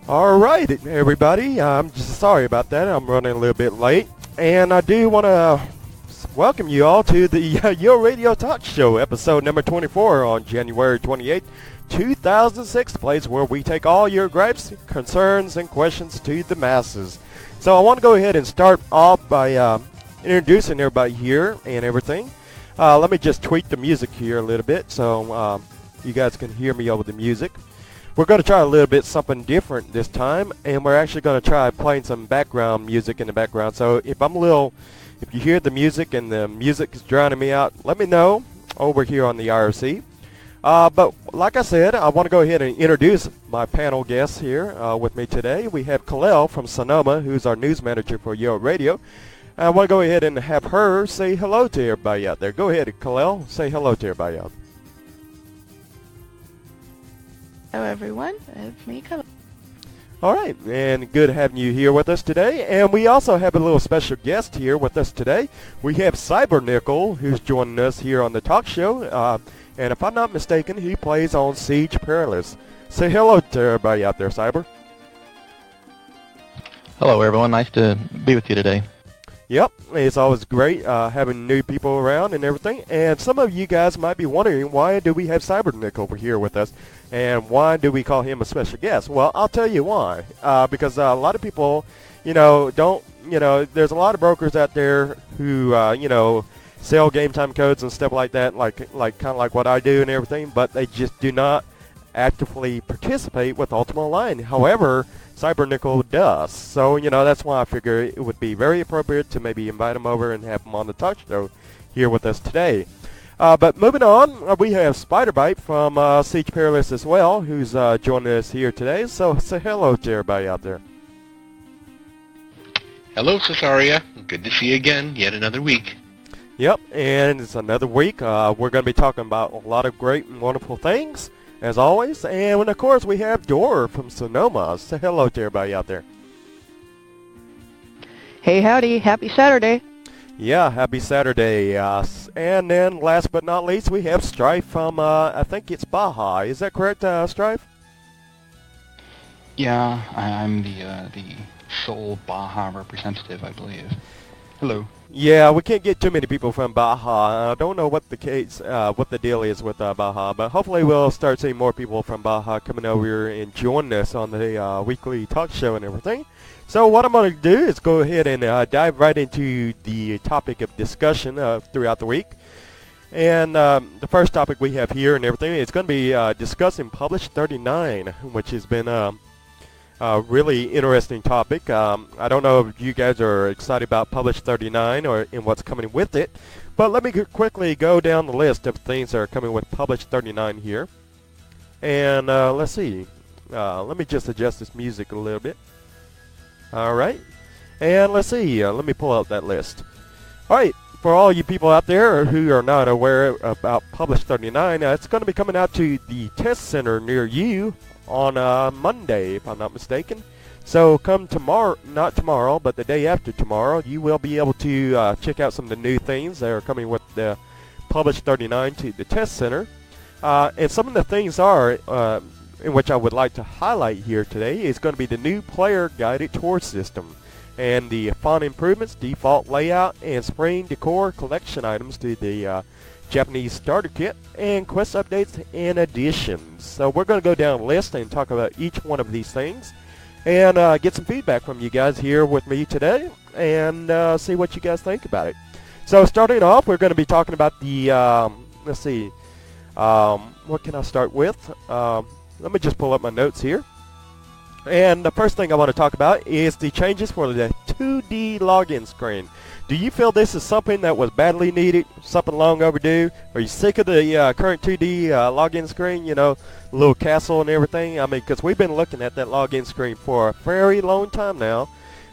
All right, everybody. I'm just sorry about that. I'm running a little bit late. And I do want to welcome you all to the UORadio TalkShow, episode number 24 on January 28th, 2006, the place where we take all your gripes, concerns, and questions to the masses. So I want to go ahead and start off by introducing everybody here and everything. Let me just tweak the music here a little bit so you guys can hear me over the music. We're going to try a little bit something different this time, and we're actually going to try playing some background music in the background. So if you hear the music and the music is drowning me out, let me know over here on the IRC. But like I said, I want to go ahead and introduce my panel guests here with me today. We have Kalel from Sonoma, who's our news manager for UORadio. I want to go ahead and have her say hello to everybody out there. Go ahead, Kalel, say hello to everybody out there. Hello, everyone. It's me, Kalel. All right, and good having you here with us today. And we also have a little special guest here with us today. We have Cyber Nickel, who's joining us here on the talk show. And if I'm not mistaken, he plays on Siege Perilous. Say hello to everybody out there, Cyber. Hello, everyone. Nice to be with you today. Yep, it's always great having new people around and everything. And some of you guys might be wondering, why do we have Cybernick over here with us? And why do we call him a special guest? Well, I'll tell you why. Because a lot of people, there's a lot of brokers out there who, sell game time codes and stuff like that, like kind of like what I do and everything, but they just do not actively participate with Ultima Online. However, Cybernickel does. So, that's why I figure it would be very appropriate to maybe invite him over and have him on the talk show here with us today. But moving on, we have Spiderbite from Siege Perilous as well, who's joining us here today. So say hello to everybody out there. Hello, Cesaria. Good to see you again. Yet another week. Yep, and it's another week. We're going to be talking about a lot of great and wonderful things, as always. And, of course, we have Dor from Sonoma. Say hello to everybody out there. Hey, howdy. Happy Saturday. Yeah, happy Saturday. And then, last but not least, we have Strife from, I think it's Baja. Is that correct, Strife? Yeah, I'm the sole Baja representative, I believe. Hello. Yeah, we can't get too many people from Baja. I don't know what the deal is with Baja, but hopefully we'll start seeing more people from Baja coming over here and joining us on the weekly talk show and everything. So what I'm going to do is go ahead and dive right into the topic of discussion throughout the week. And the first topic we have here and everything is going to be discussing Publish 39, which has been a really interesting topic. I don't know if you guys are excited about Publish 39 and what's coming with it, but let me quickly go down the list of things that are coming with Publish 39 here. And let's see. Let me just adjust this music a little bit. All right. And let's see. Let me pull out that list. All right. For all you people out there who are not aware about Publish 39, it's going to be coming out to the test center near you on Monday, if I'm not mistaken. So come tomorrow, not tomorrow, but the day after tomorrow, you will be able to check out some of the new things that are coming with the Publish 39 to the test center. And some of the things are, in which I would like to highlight here today, is going to be the new player guided tour system and the font improvements, default layout, and spring decor collection items to the Japanese starter kit, and quest updates and additions. So we're going to go down a list and talk about each one of these things and get some feedback from you guys here with me today and see what you guys think about it. So starting off, we're going to be talking about the, let's see, what can I start with? Let me just pull up my notes here. And the first thing I want to talk about is the changes for the 2D login screen. Do you feel this is something that was badly needed, something long overdue? Are you sick of the current 2D login screen, little castle and everything? I mean, because we've been looking at that login screen for a very long time now.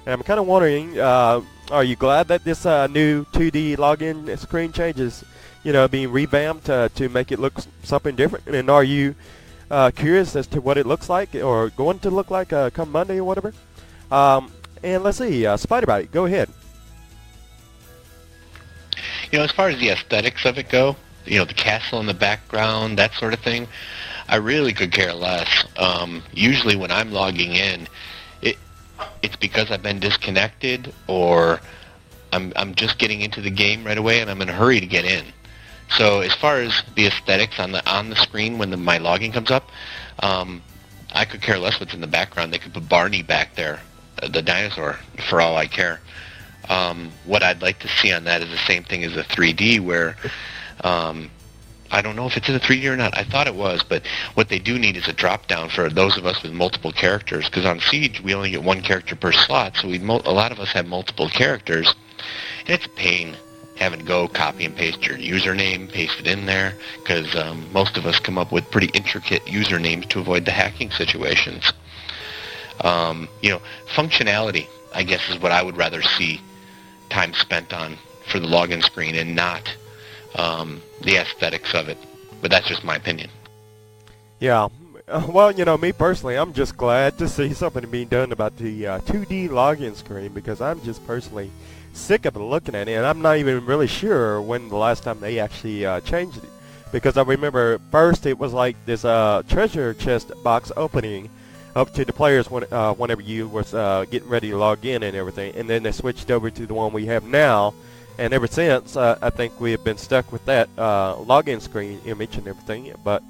And I'm kind of wondering, are you glad that this new 2D login screen change is, being revamped to make it look something different? And are you curious as to what it looks like or going to look like come Monday or whatever? And let's see, Spiderbite, go ahead. As far as the aesthetics of it go, the castle in the background, that sort of thing, I really could care less. Usually when I'm logging in, it's because I've been disconnected, or I'm just getting into the game right away and I'm in a hurry to get in. So as far as the aesthetics on the screen when my login comes up, I could care less what's in the background. They could put Barney back there, the dinosaur, for all I care. What I'd like to see on that is the same thing as a 3D, where I don't know if it's in a 3D or not. I thought it was, but what they do need is a drop-down for those of us with multiple characters, because on Siege we only get one character per slot, so a lot of us have multiple characters, and it's a pain having to go copy and paste your username, paste it in there, because most of us come up with pretty intricate usernames to avoid the hacking situations. Functionality, I guess, is what I would rather see time spent on for the login screen, and not the aesthetics of it. But that's just my opinion. Yeah. Well, me personally, I'm just glad to see something being done about the 2D login screen, because I'm just personally sick of looking at it, and I'm not even really sure when the last time they actually changed it. Because I remember first it was like this treasure chest box opening up to the players whenever you was getting ready to log in and everything, and then they switched over to the one we have now. And ever since, I think we have been stuck with that login screen image and everything. But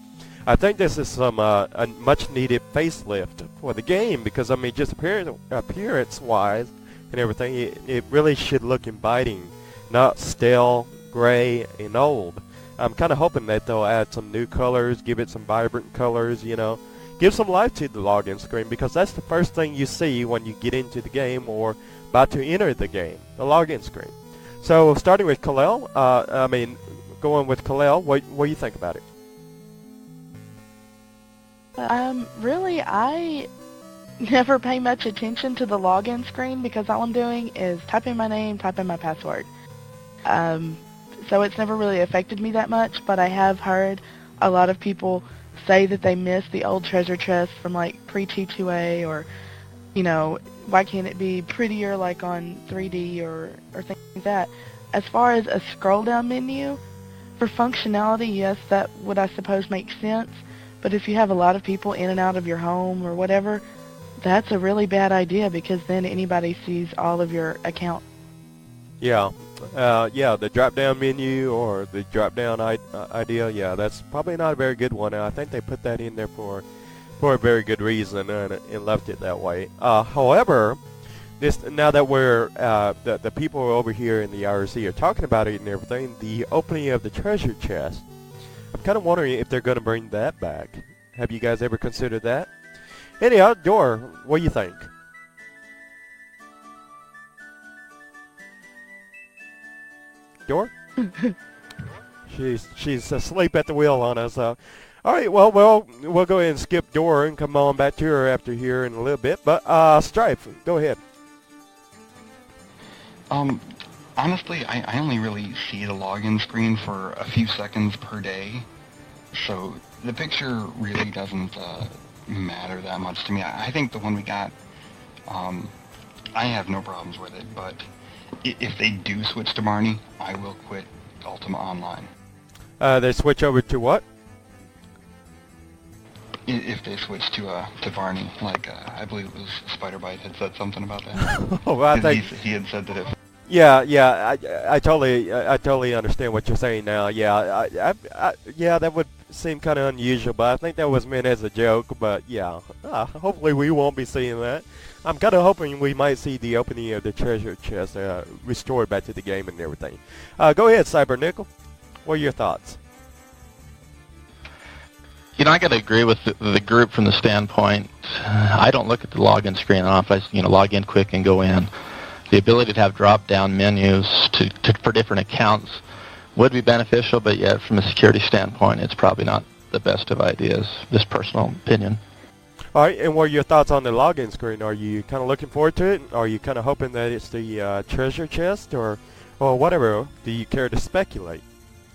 I think this is some a much-needed facelift for the game, because, just appearance-wise and everything, it really should look inviting, not stale, gray, and old. I'm kind of hoping that they'll add some new colors, give it some vibrant colors, give some life to the login screen, because that's the first thing you see when you get into the game or about to enter the game, the login screen. So starting with Kalel, going with Kalel, what do you think about it? Really, I never pay much attention to the login screen, because all I'm doing is typing my name, typing my password. So it's never really affected me that much, but I have heard a lot of people say that they miss the old treasure chest from like pre-T2A, or, why can't it be prettier like on 3D or things like that. As far as a scroll-down menu, for functionality, yes, that would, I suppose, make sense. But if you have a lot of people in and out of your home or whatever, that's a really bad idea, because then anybody sees all of your account. Yeah, the drop-down menu or the drop-down idea, yeah, that's probably not a very good one. I think they put that in there for a very good reason and left it that way. However, now that we're the people over here in the IRC are talking about it and everything, the opening of the treasure chest, I'm kind of wondering if they're going to bring that back. Have you guys ever considered that? Anyhow, Dor, what do you think? Dor? She's asleep at the wheel on us. All right, well, we'll go ahead and skip Dor and come on back to her after here in a little bit. But Strife, go ahead. Honestly, I only really see the login screen for a few seconds per day, so the picture really doesn't matter that much to me. I think the one we got, I have no problems with it, but if they do switch to Barney, I will quit Ultima Online. They switch over to what? If they switch to Barney, like I believe it was Spider-Bite had said something about that. Oh, I think he had said that if. Yeah, I totally understand what you're saying now. Yeah, yeah, that would seem kind of unusual, but I think that was meant as a joke. But yeah, hopefully we won't be seeing that. I'm kind of hoping we might see the opening of the treasure chest restored back to the game and everything. Go ahead, Cyber Nickel. What are your thoughts? I got to agree with the group from the standpoint. I don't look at the login screen off. I log in quick and go in. The ability to have drop-down menus for different accounts would be beneficial, but yet from a security standpoint, it's probably not the best of ideas. Just personal opinion. All right, and what are your thoughts on the login screen? Are you kind of looking forward to it? Are you kind of hoping that it's the treasure chest or whatever? Do you care to speculate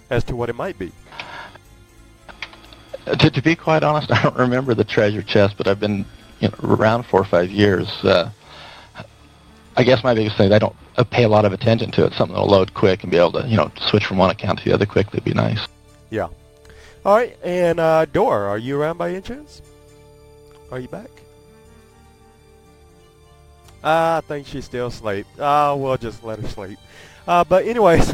as to what it might be? To be quite honest, I don't remember the treasure chest, but I've been around 4 or 5 years. I guess my biggest thing is I don't pay a lot of attention to it. Something that'll load quick and be able to switch from one account to the other quickly would be nice. Yeah. All right, and Dora, are you around by any chance? Are you back? I think she's still asleep. We'll just let her sleep. But anyways,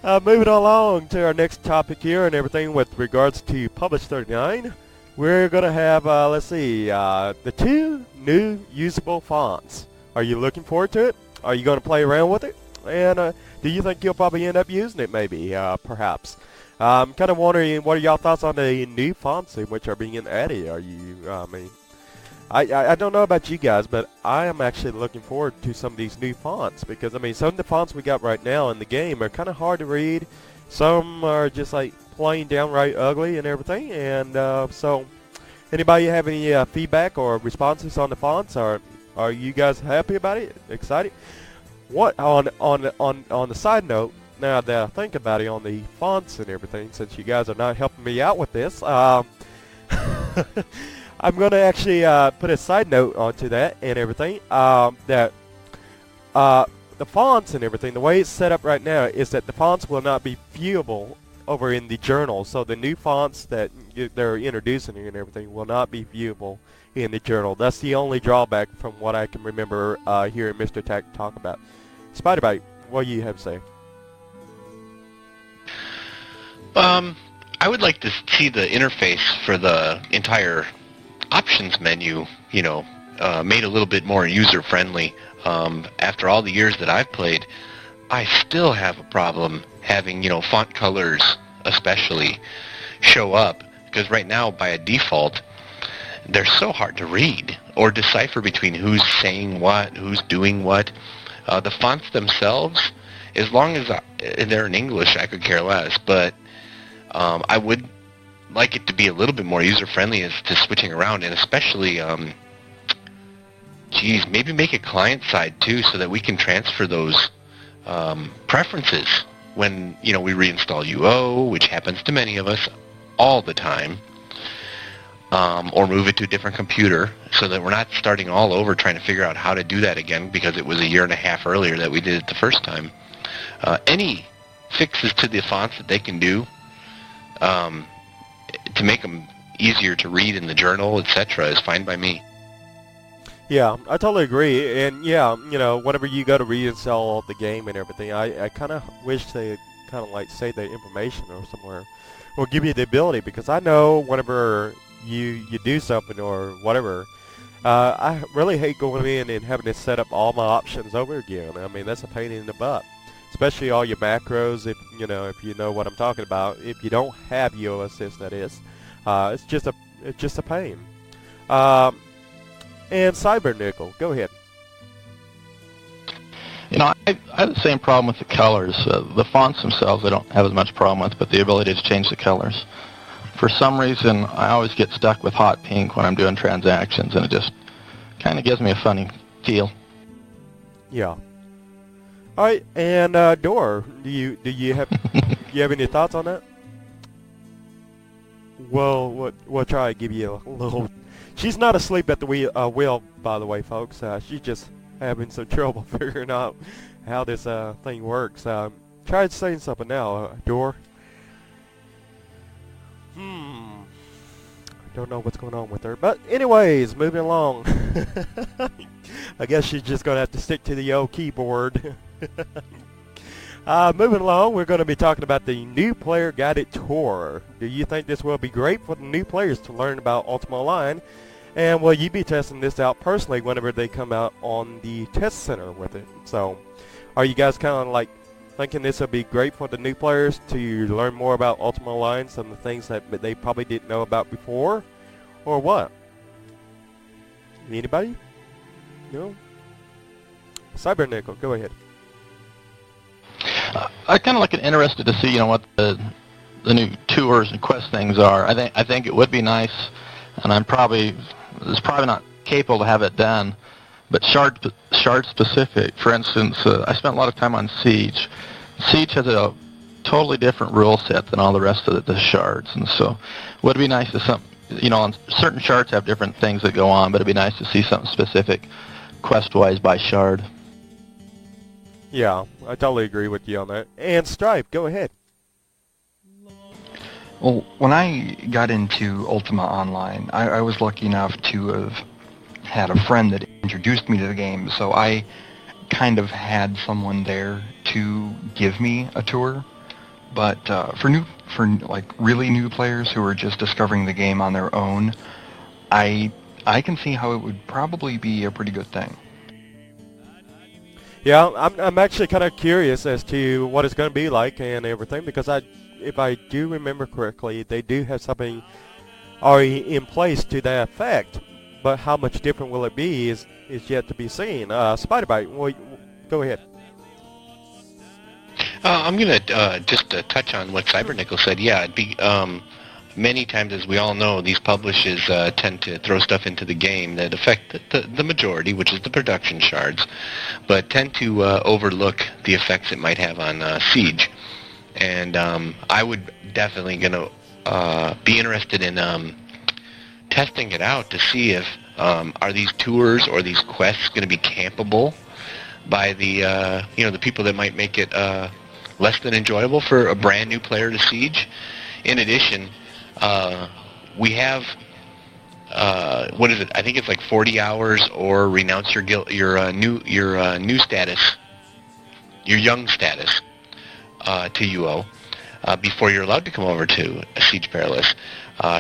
moving along to our next topic here and everything with regards to Publish 39, we're going to have, let's see, the 2 new usable fonts. Are you looking forward to it? Are you going to play around with it? And do you think you'll probably end up using it maybe, perhaps? I'm kind of wondering, what are y'all thoughts on the new fonts which are being added? Are you, I don't know about you guys, but I am actually looking forward to some of these new fonts because, I mean, some of the fonts we got right now in the game are kind of hard to read. Some are just like plain downright ugly and everything. And so, anybody have any feedback or responses on the fonts? Are you guys happy about it? Excited? What on the side note? Now that I think about it, on the fonts and everything, since you guys are not helping me out with this, I'm going to actually put a side note onto that and everything, that the fonts and everything, the way it's set up right now is that the fonts will not be viewable over in the journal. So the new fonts that they're introducing and everything will not be viewable in the journal. That's the only drawback from what I can remember hearing Mr. Tack talk about. Spider-Bite, what do you have to say? I would like to see the interface for the entire options menu, made a little bit more user-friendly. After all the years that I've played, I still have a problem having, font colors especially show up, because right now, by a default, they're so hard to read or decipher between who's saying what, who's doing what. The fonts themselves, as long as they're in English, I could care less, but I would like it to be a little bit more user-friendly as to switching around, and especially, maybe make it client-side too, so that we can transfer those preferences when, we reinstall UO, which happens to many of us all the time, or move it to a different computer, so that we're not starting all over trying to figure out how to do that again, because it was a year and a half earlier that we did it the first time. Any fixes to the fonts that they can do, to make them easier to read in the journal, etc., is fine by me. Yeah, I totally agree. And yeah, whenever you go to reinstall the game and everything, I kind of wish they kind of like save the information or somewhere, or give you the ability, because I know whenever you do something or whatever, I really hate going in and having to set up all my options over again. I mean, that's a pain in the butt. Especially all your macros, if you know what I'm talking about. If you don't have UO Assist, that is, it's just a pain. And Cybernickel, go ahead. I have the same problem with the colors. The fonts themselves I don't have as much problem with, but the ability to change the colors. For some reason, I always get stuck with hot pink when I'm doing transactions, and it just kind of gives me a funny feel. Yeah. All right, and Dor, do you have any thoughts on that? Well, we'll try to give you a little. She's not asleep at the wheel, by the way, folks. She's just having some trouble figuring out how this thing works. Try saying something now, Dor. Don't know what's going on with her, but anyways, moving along. I guess she's just gonna have to stick to the old keyboard. Moving along, we're going to be talking about the new player guided tour. Do you think this will be great for the new players to learn about Ultima Online? And will you be testing this out personally whenever they come out on the test center with it? So, are you guys kind of like thinking this will be great for the new players to learn more about Ultima Online, some of the things that they probably didn't know about before, or what? Anybody? No? Cybernickel, go ahead. I kind of like interested to see, what the new tours and quest things are. I think it would be nice, and it's probably not capable to have it done, but shard specific. For instance, I spent a lot of time on Siege. Siege has a totally different rule set than all the rest of the shards, and so it would be nice to certain shards have different things that go on, but it'd be nice to see something specific quest-wise by shard. Yeah, I totally agree with you on that. And Stripe, go ahead. Well, when I got into Ultima Online, I was lucky enough to have had a friend that introduced me to the game, so I kind of had someone there to give me a tour. But for like really new players who are just discovering the game on their own, I can see how it would probably be a pretty good thing. Yeah, I'm actually kind of curious as to what it's going to be like and everything, because if I do remember correctly, they do have something already in place to that effect. But how much different will it be is yet to be seen. Spider-Bite, well, go ahead. I'm going to just touch on what Cybernickel said. Yeah, it'd be many times, as we all know, these publishers tend to throw stuff into the game that affect the majority, which is the production shards, but tend to overlook the effects it might have on Siege. And I would definitely going to be interested in testing it out to see if are these tours or these quests going to be campable by the the people that might make it less than enjoyable for a brand new player to Siege. In addition, we have what is it? I think it's like 40 hours or renounce your new status, your young status to UO before you're allowed to come over to Siege Perilous.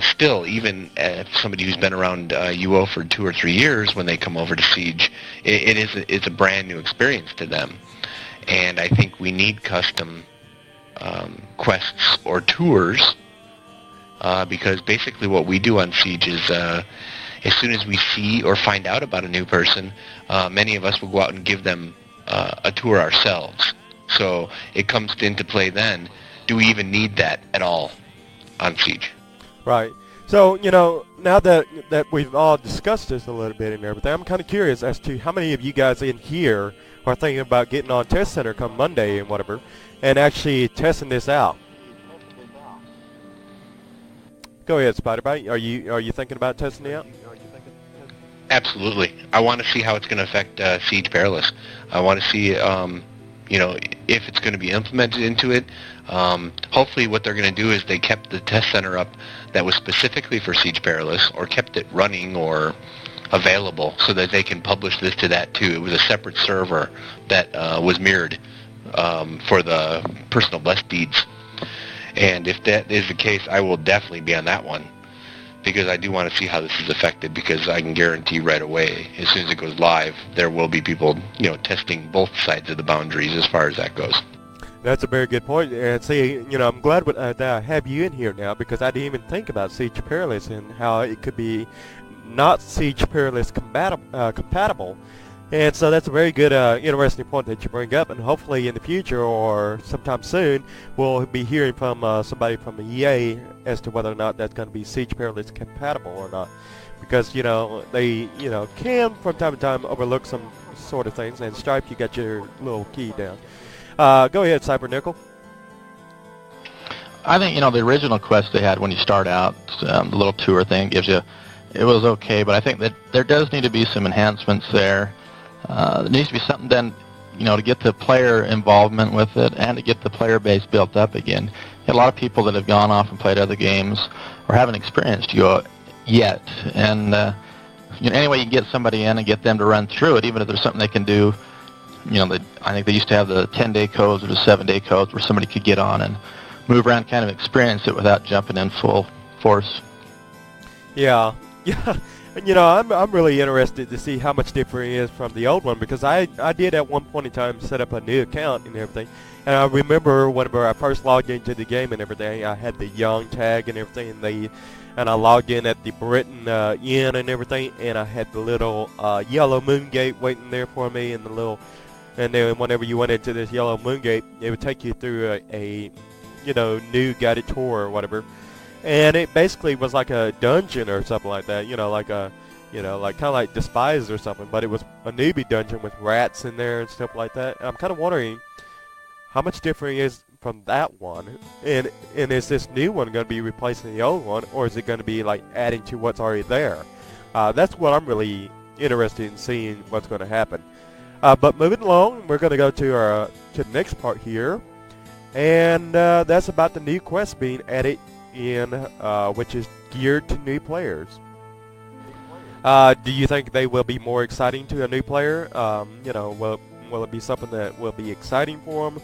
Still, even if somebody who's been around UO for 2 or 3 years, when they come over to Siege, it's a brand new experience to them. And I think we need custom quests or tours because basically what we do on Siege is as soon as we see or find out about a new person, many of us will go out and give them a tour ourselves. So it comes into play then, do we even need that at all on Siege? Right. So, now that we've all discussed this a little bit and everything, I'm kind of curious as to how many of you guys in here are thinking about getting on Test Center come Monday and whatever, and actually testing this out. Go ahead, Spider-Bite. Are you thinking about testing it out? Absolutely. I want to see how it's going to affect Siege Perilous. I want to see, if it's going to be implemented into it. Hopefully what they're going to do is they kept the test center up that was specifically for Siege Perilous, or kept it running or available so that they can publish this to that too. It was a separate server that was mirrored for the personal blessed deeds. And if that is the case, I will definitely be on that one, because I do want to see how this is affected, because I can guarantee right away, as soon as it goes live, there will be people, testing both sides of the boundaries as far as that goes. That's a very good point. And see, I'm glad that I have you in here now, because I didn't even think about Siege Perilous and how it could be not Siege Perilous compatible. And so that's a very good, interesting point that you bring up. And hopefully in the future or sometime soon, we'll be hearing from somebody from the EA as to whether or not that's going to be Siege Perilous compatible or not. Because, they, can from time to time overlook some sort of things. And Stripe, you got your little key down. Go ahead, Cybernickel. I think, the original quest they had when you start out, the little tour thing gives you, it was okay, but I think that there does need to be some enhancements there. There needs to be something done, to get the player involvement with it and to get the player base built up again. A lot of people that have gone off and played other games or haven't experienced UO yet, and any way you can get somebody in and get them to run through it, even if there's something they can do. I think they used to have the 10-day codes or the 7-day codes where somebody could get on and move around, kind of experience it without jumping in full force. Yeah. I'm really interested to see how much different it is from the old one, because I did at one point in time set up a new account and everything. And I remember whenever I first logged into the game and everything, I had the young tag and everything, and I logged in at the Britain Inn and everything, and I had the little yellow moon gate waiting there for me, and then whenever you went into this yellow moon gate, it would take you through a new guided tour or whatever. And it basically was like a dungeon or something like that, like kind of like Despise or something, but it was a newbie dungeon with rats in there and stuff like that. And I'm kind of wondering how much different it is from that one, and is this new one going to be replacing the old one, or is it going to be like adding to what's already there? That's what I'm really interested in seeing what's going to happen. But moving along, we're going to go to the next part here, and that's about the new quest being added in, which is geared to new players. Do you think they will be more exciting to a new player? Will it be something that will be exciting for them?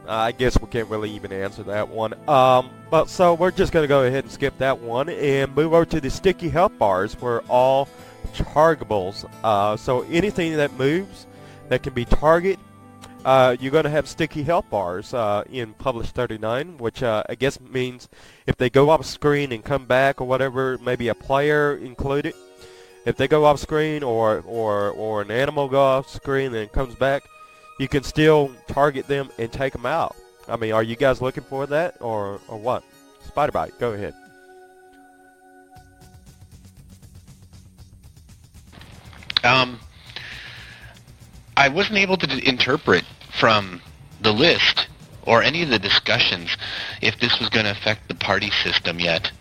I guess we can't really even answer that one. But so we're just going to go ahead and skip that one and move over to the sticky health bars for all targetables. So anything that moves that can be targeted, you're going to have sticky health bars in Publish 39, which I guess means if they go off screen and come back or whatever, maybe a player included. If they go off screen or an animal go off screen and comes back, you can still target them and take them out. I mean, are you guys looking for that or what? Spiderbite, go ahead. I wasn't able to interpret from the list or any of the discussions if this was going to affect the party system yet,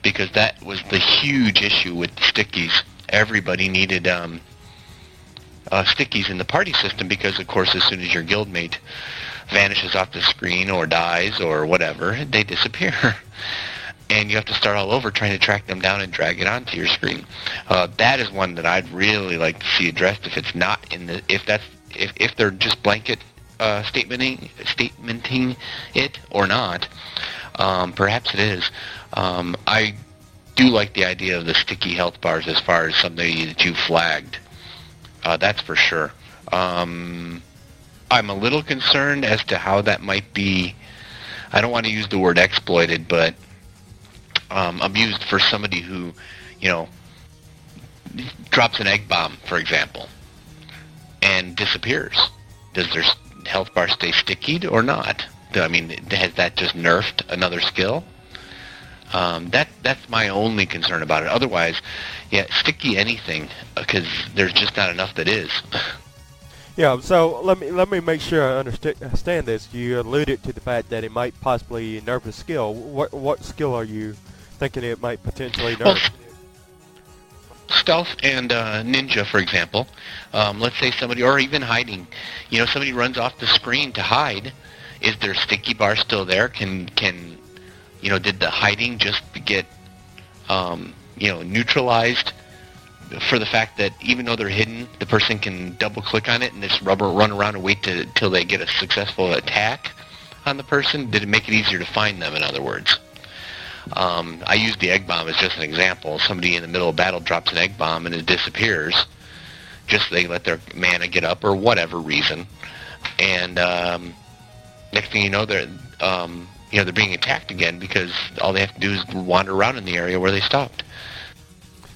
because that was the huge issue with the stickies. Everybody needed stickies in the party system because, of course, as soon as your guildmate vanishes off the screen or dies or whatever, they disappear. And you have to start all over trying to track them down and drag it onto your screen. That is one that I'd really like to see addressed. If it's not in the, if they're just blanket statementing it or not, perhaps it is. I do like the idea of the sticky health bars as far as something that you flagged. That's for sure. I'm a little concerned as to how that might be. I don't want to use the word exploited, but abused for somebody who, drops an egg bomb, for example, and disappears. Does their health bar stay stickied or not? I mean, has that just nerfed another skill? That's my only concern about it. Otherwise, yeah, sticky anything, because there's just not enough that is. Yeah, so let me make sure I understand this. You alluded to the fact that it might possibly nerf a skill. What skill are you thinking it might potentially nerf? Well, stealth and ninja, for example. Let's say somebody, or even hiding. Somebody runs off the screen to hide. Is their sticky bar still there? Can did the hiding just get neutralized for the fact that even though they're hidden, the person can double click on it and just run around and wait till they get a successful attack on the person? Did it make it easier to find them, in other words? I used the egg bomb as just an example. Somebody in the middle of battle drops an egg bomb and it disappears. Just they let their mana get up or whatever reason, and next thing you know, they're being attacked again because all they have to do is wander around in the area where they stopped.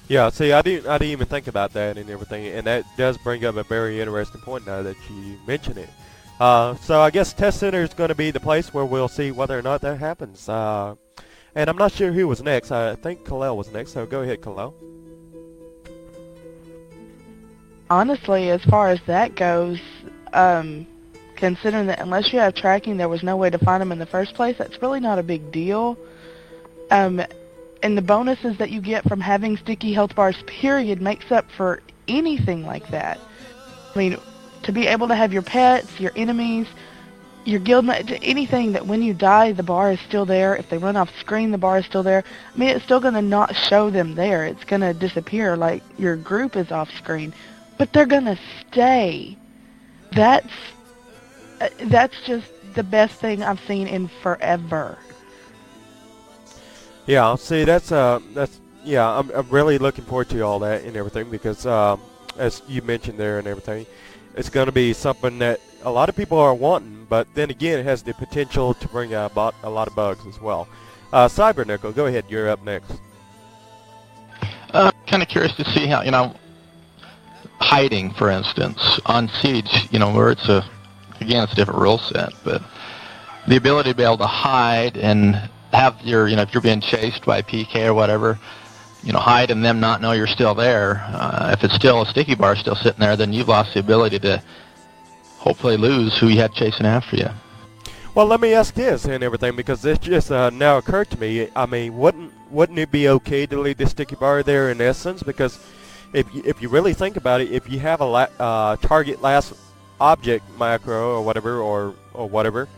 Yeah, see, I didn't even think about that and everything, and that does bring up a very interesting point now that you mention it. So I guess Test Center is going to be the place where we'll see whether or not that happens. And I'm not sure who was next. I think Kalel was next, so go ahead, Kalel. Honestly, as far as that goes, considering that unless you have tracking, there was no way to find them in the first place, that's really not a big deal. And the bonuses that you get from having sticky health bars, period, makes up for anything like that. I mean, to be able to have your pets, your enemies, your guildmate, anything that when you die, the bar is still there. If they run off screen, the bar is still there. I mean, it's still going to not show them there. It's going to disappear like your group is off screen. But they're going to stay. That's just the best thing I've seen in forever. Yeah, see, I'm really looking forward to all that and everything because, as you mentioned there and everything, it's going to be something that a lot of people are wanting, but then again, it has the potential to bring about a lot of bugs as well. Cybernickel, go ahead, you're up next. Kind of curious to see how, hiding, for instance, on Siege, where it's a different rule set, but the ability to be able to hide and have your, if you're being chased by PK or whatever, hide and them not know you're still there. If it's still a sticky bar still sitting there, then you've lost the ability to hopefully lose who you had chasing after you. Well, let me ask this and everything, because this just now occurred to me. I mean, wouldn't it be okay to leave the sticky bar there in essence? Because if you really think about it, if you have a target last object macro or whatever,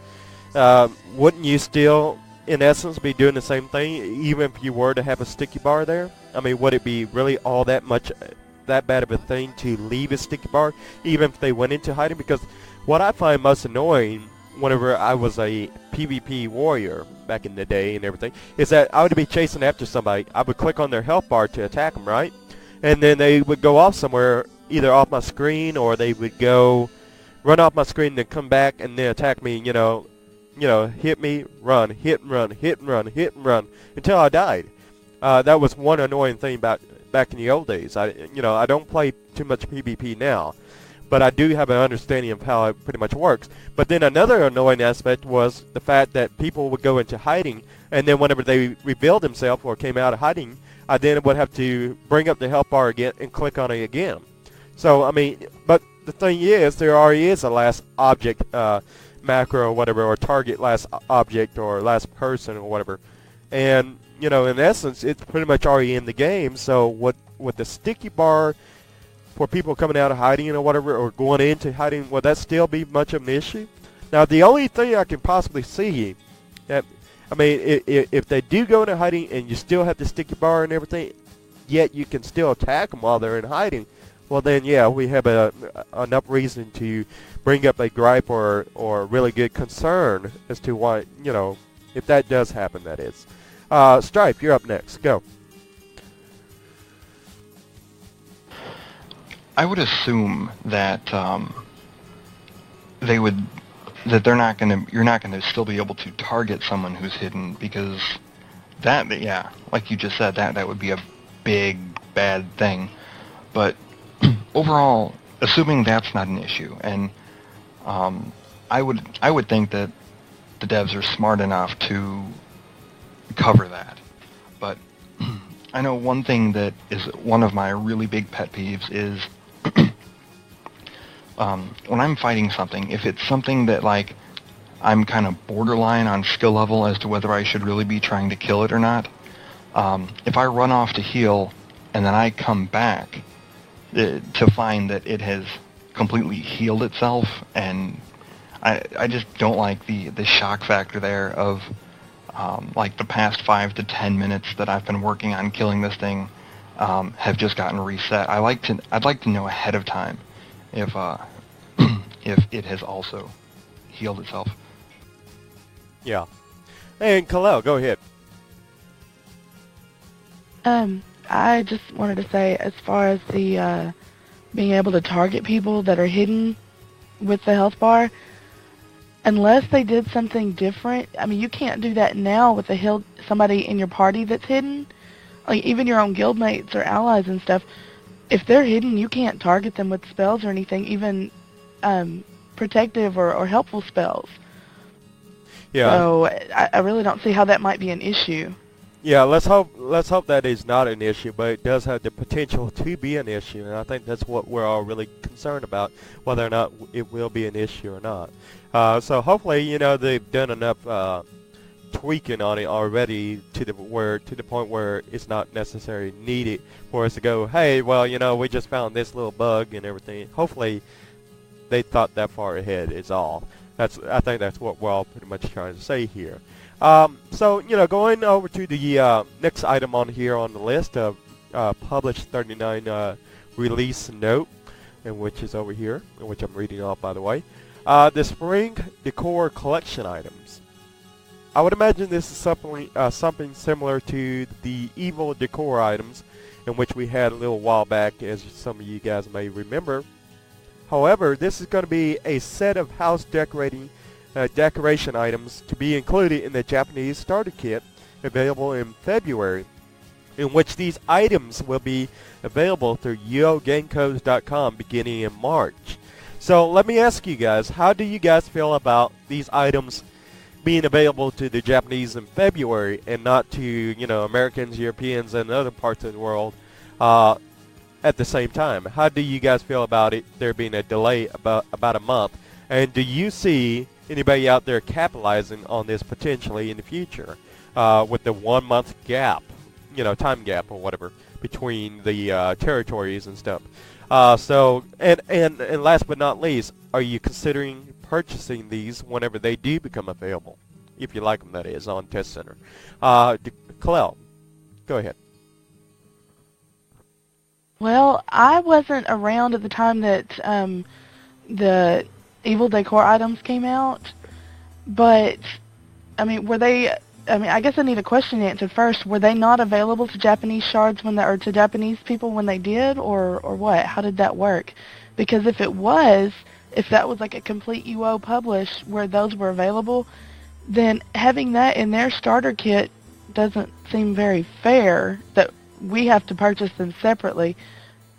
wouldn't you still in essence be doing the same thing even if you were to have a sticky bar there? I mean, would it be really all that bad of a thing to leave a sticky bar even if they went into hiding? Because what I find most annoying whenever I was a PvP warrior back in the day and everything is that I would be chasing after somebody. I would click on their health bar to attack them, right? And then they would go off somewhere, either off my screen or they would go run off my screen and then come back and then attack me, hit me, run, hit and run, hit and run, hit and run until I died. That was one annoying thing back in the old days. I don't play too much PvP now, but I do have an understanding of how it pretty much works. But then another annoying aspect was the fact that people would go into hiding, and then whenever they revealed themselves or came out of hiding, I then would have to bring up the health bar again and click on it again. So, I mean, but the thing is, there already is a last object macro or whatever, or target last object or last person or whatever. And, in essence, it's pretty much already in the game. So with the sticky bar for people coming out of hiding or whatever, or going into hiding, would that still be much of an issue? Now, the only thing I can possibly see, if they do go into hiding and you still have the sticky bar and everything, yet you can still attack them while they're in hiding, well then, yeah, we have enough reason to bring up a gripe or really good concern as to why, if that does happen, that is. Stripe, you're up next. Go. I would assume that you're not gonna still be able to target someone who's hidden, because like you just said, that would be a big bad thing. But overall, assuming that's not an issue, and I would think that the devs are smart enough to cover that. But I know one thing that is one of my really big pet peeves is when I'm fighting something, if it's something that, like, I'm kind of borderline on skill level as to whether I should really be trying to kill it or not, if I run off to heal and then I come back to find that it has completely healed itself, and I just don't like the shock factor there of like the past 5 to 10 minutes that I've been working on killing this thing have just gotten reset. I'd like to know ahead of time if it has also healed itself. Yeah. And Kalel, go ahead. I just wanted to say, as far as the being able to target people that are hidden with the health bar, unless they did something different, I mean, you can't do that now with somebody in your party that's hidden. Like, even your own guildmates or allies and stuff, if they're hidden, you can't target them with spells or anything, even protective or helpful spells. Yeah. So I really don't see how that might be an issue. Yeah, let's hope that is not an issue, but it does have the potential to be an issue, and I think that's what we're all really concerned about, whether or not it will be an issue or not. So hopefully, they've done enough tweaking on it already to the point where it's not necessarily needed for us to go, hey, well, we just found this little bug and everything. Hopefully, they thought that far ahead is all. I think that's what we're all pretty much trying to say here. So, going over to the next item on here on the list of published 39 release note, and which is over here, which I'm reading off, by the way. The spring decor collection items. I would imagine this is something similar to the evil decor items, in which we had a little while back, as some of you guys may remember. However, this is going to be a set of house decoration items to be included in the Japanese starter kit, available in February, in which these items will be available through UOGamecodes.com beginning in March. So let me ask you guys, how do you guys feel about these items being available to the Japanese in February and not to, Americans, Europeans, and other parts of the world at the same time? How do you guys feel about it, there being a delay about a month? And do you see anybody out there capitalizing on this potentially in the future with the 1 month gap, time gap or whatever between the territories and stuff? So last but not least, are you considering purchasing these whenever they do become available? if you like them, that is, on Test Center. Kalel, go ahead. Well, I wasn't around at the time that the evil decor items came out, but I mean, were they? I mean, I guess I need a question answered first. Were they not available to Japanese shards or to Japanese people when they did, or what? How did that work? Because if that was like a complete UO publish where those were available, then having that in their starter kit doesn't seem very fair that we have to purchase them separately.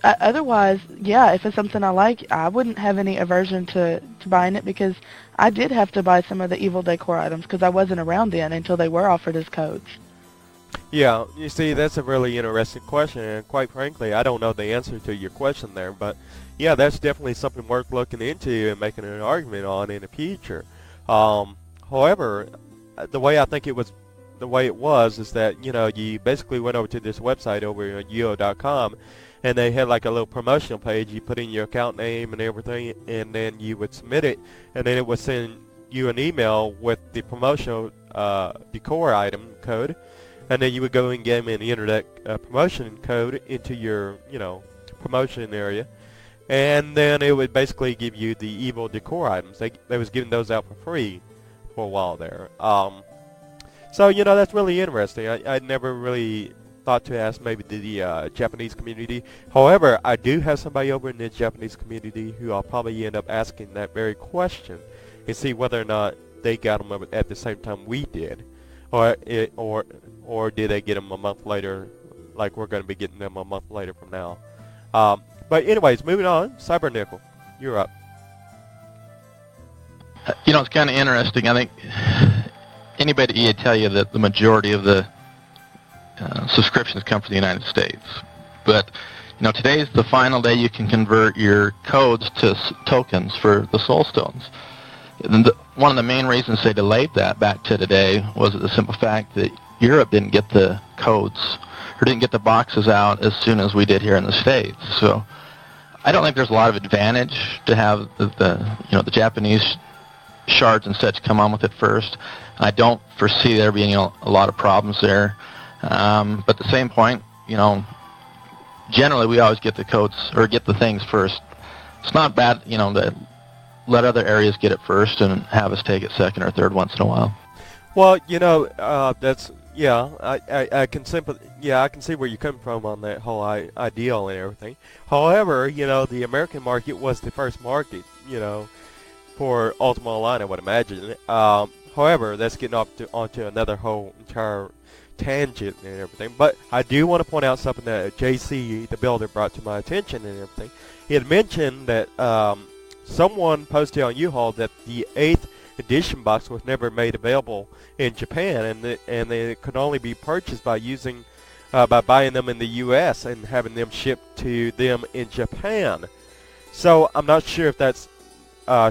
Otherwise, yeah, if it's something I like, I wouldn't have any aversion to buying it, because I did have to buy some of the evil decor items because I wasn't around then until they were offered as codes. Yeah, you see, that's a really interesting question, and quite frankly, I don't know the answer to your question there, but yeah, that's definitely something worth looking into and making an argument on in the future. However, the way it was is that, you basically went over to this website over at UO.com, and they had like a little promotional page. You put in your account name and everything, and then you would submit it, and then it would send you an email with the promotional decor item code, and then you would go and get them and enter that promotion code into your, promotion area, and then it would basically give you the evil decor items. They was giving those out for free for a while there. So, that's really interesting. I never really thought to ask maybe the Japanese community. However, I do have somebody over in the Japanese community who I'll probably end up asking that very question and see whether or not they got them at the same time we did, or did they get them a month later, like we're going to be getting them a month later from now. But anyways, moving on, Cybernickel, you're up. It's kind of interesting. I think anybody would tell you that the majority of the subscriptions come from the United States. But, today's the final day you can convert your codes to tokens for the Soul Stones. And one of the main reasons they delayed that back to today was the simple fact that Europe didn't get the codes, or didn't get the boxes out as soon as we did here in the States. So I don't think there's a lot of advantage to have the Japanese shards and such come on with it first. I don't foresee there being a lot of problems there. But at the same point, generally we always get the codes, or get the things first. It's not bad, to let other areas get it first and have us take it second or third once in a while. Well, that's, I can see where you come from on that whole ideal and everything. However, the American market was the first market, for Ultima Online, I would imagine. However, that's getting onto another whole entire tangent and everything. But I do want to point out something that JC, the builder, brought to my attention and everything. He had mentioned that someone posted on U-Haul that the 8th edition box was never made available in Japan, and they could only be purchased by buying them in the U.S. and having them shipped to them in Japan. So I'm not sure if that's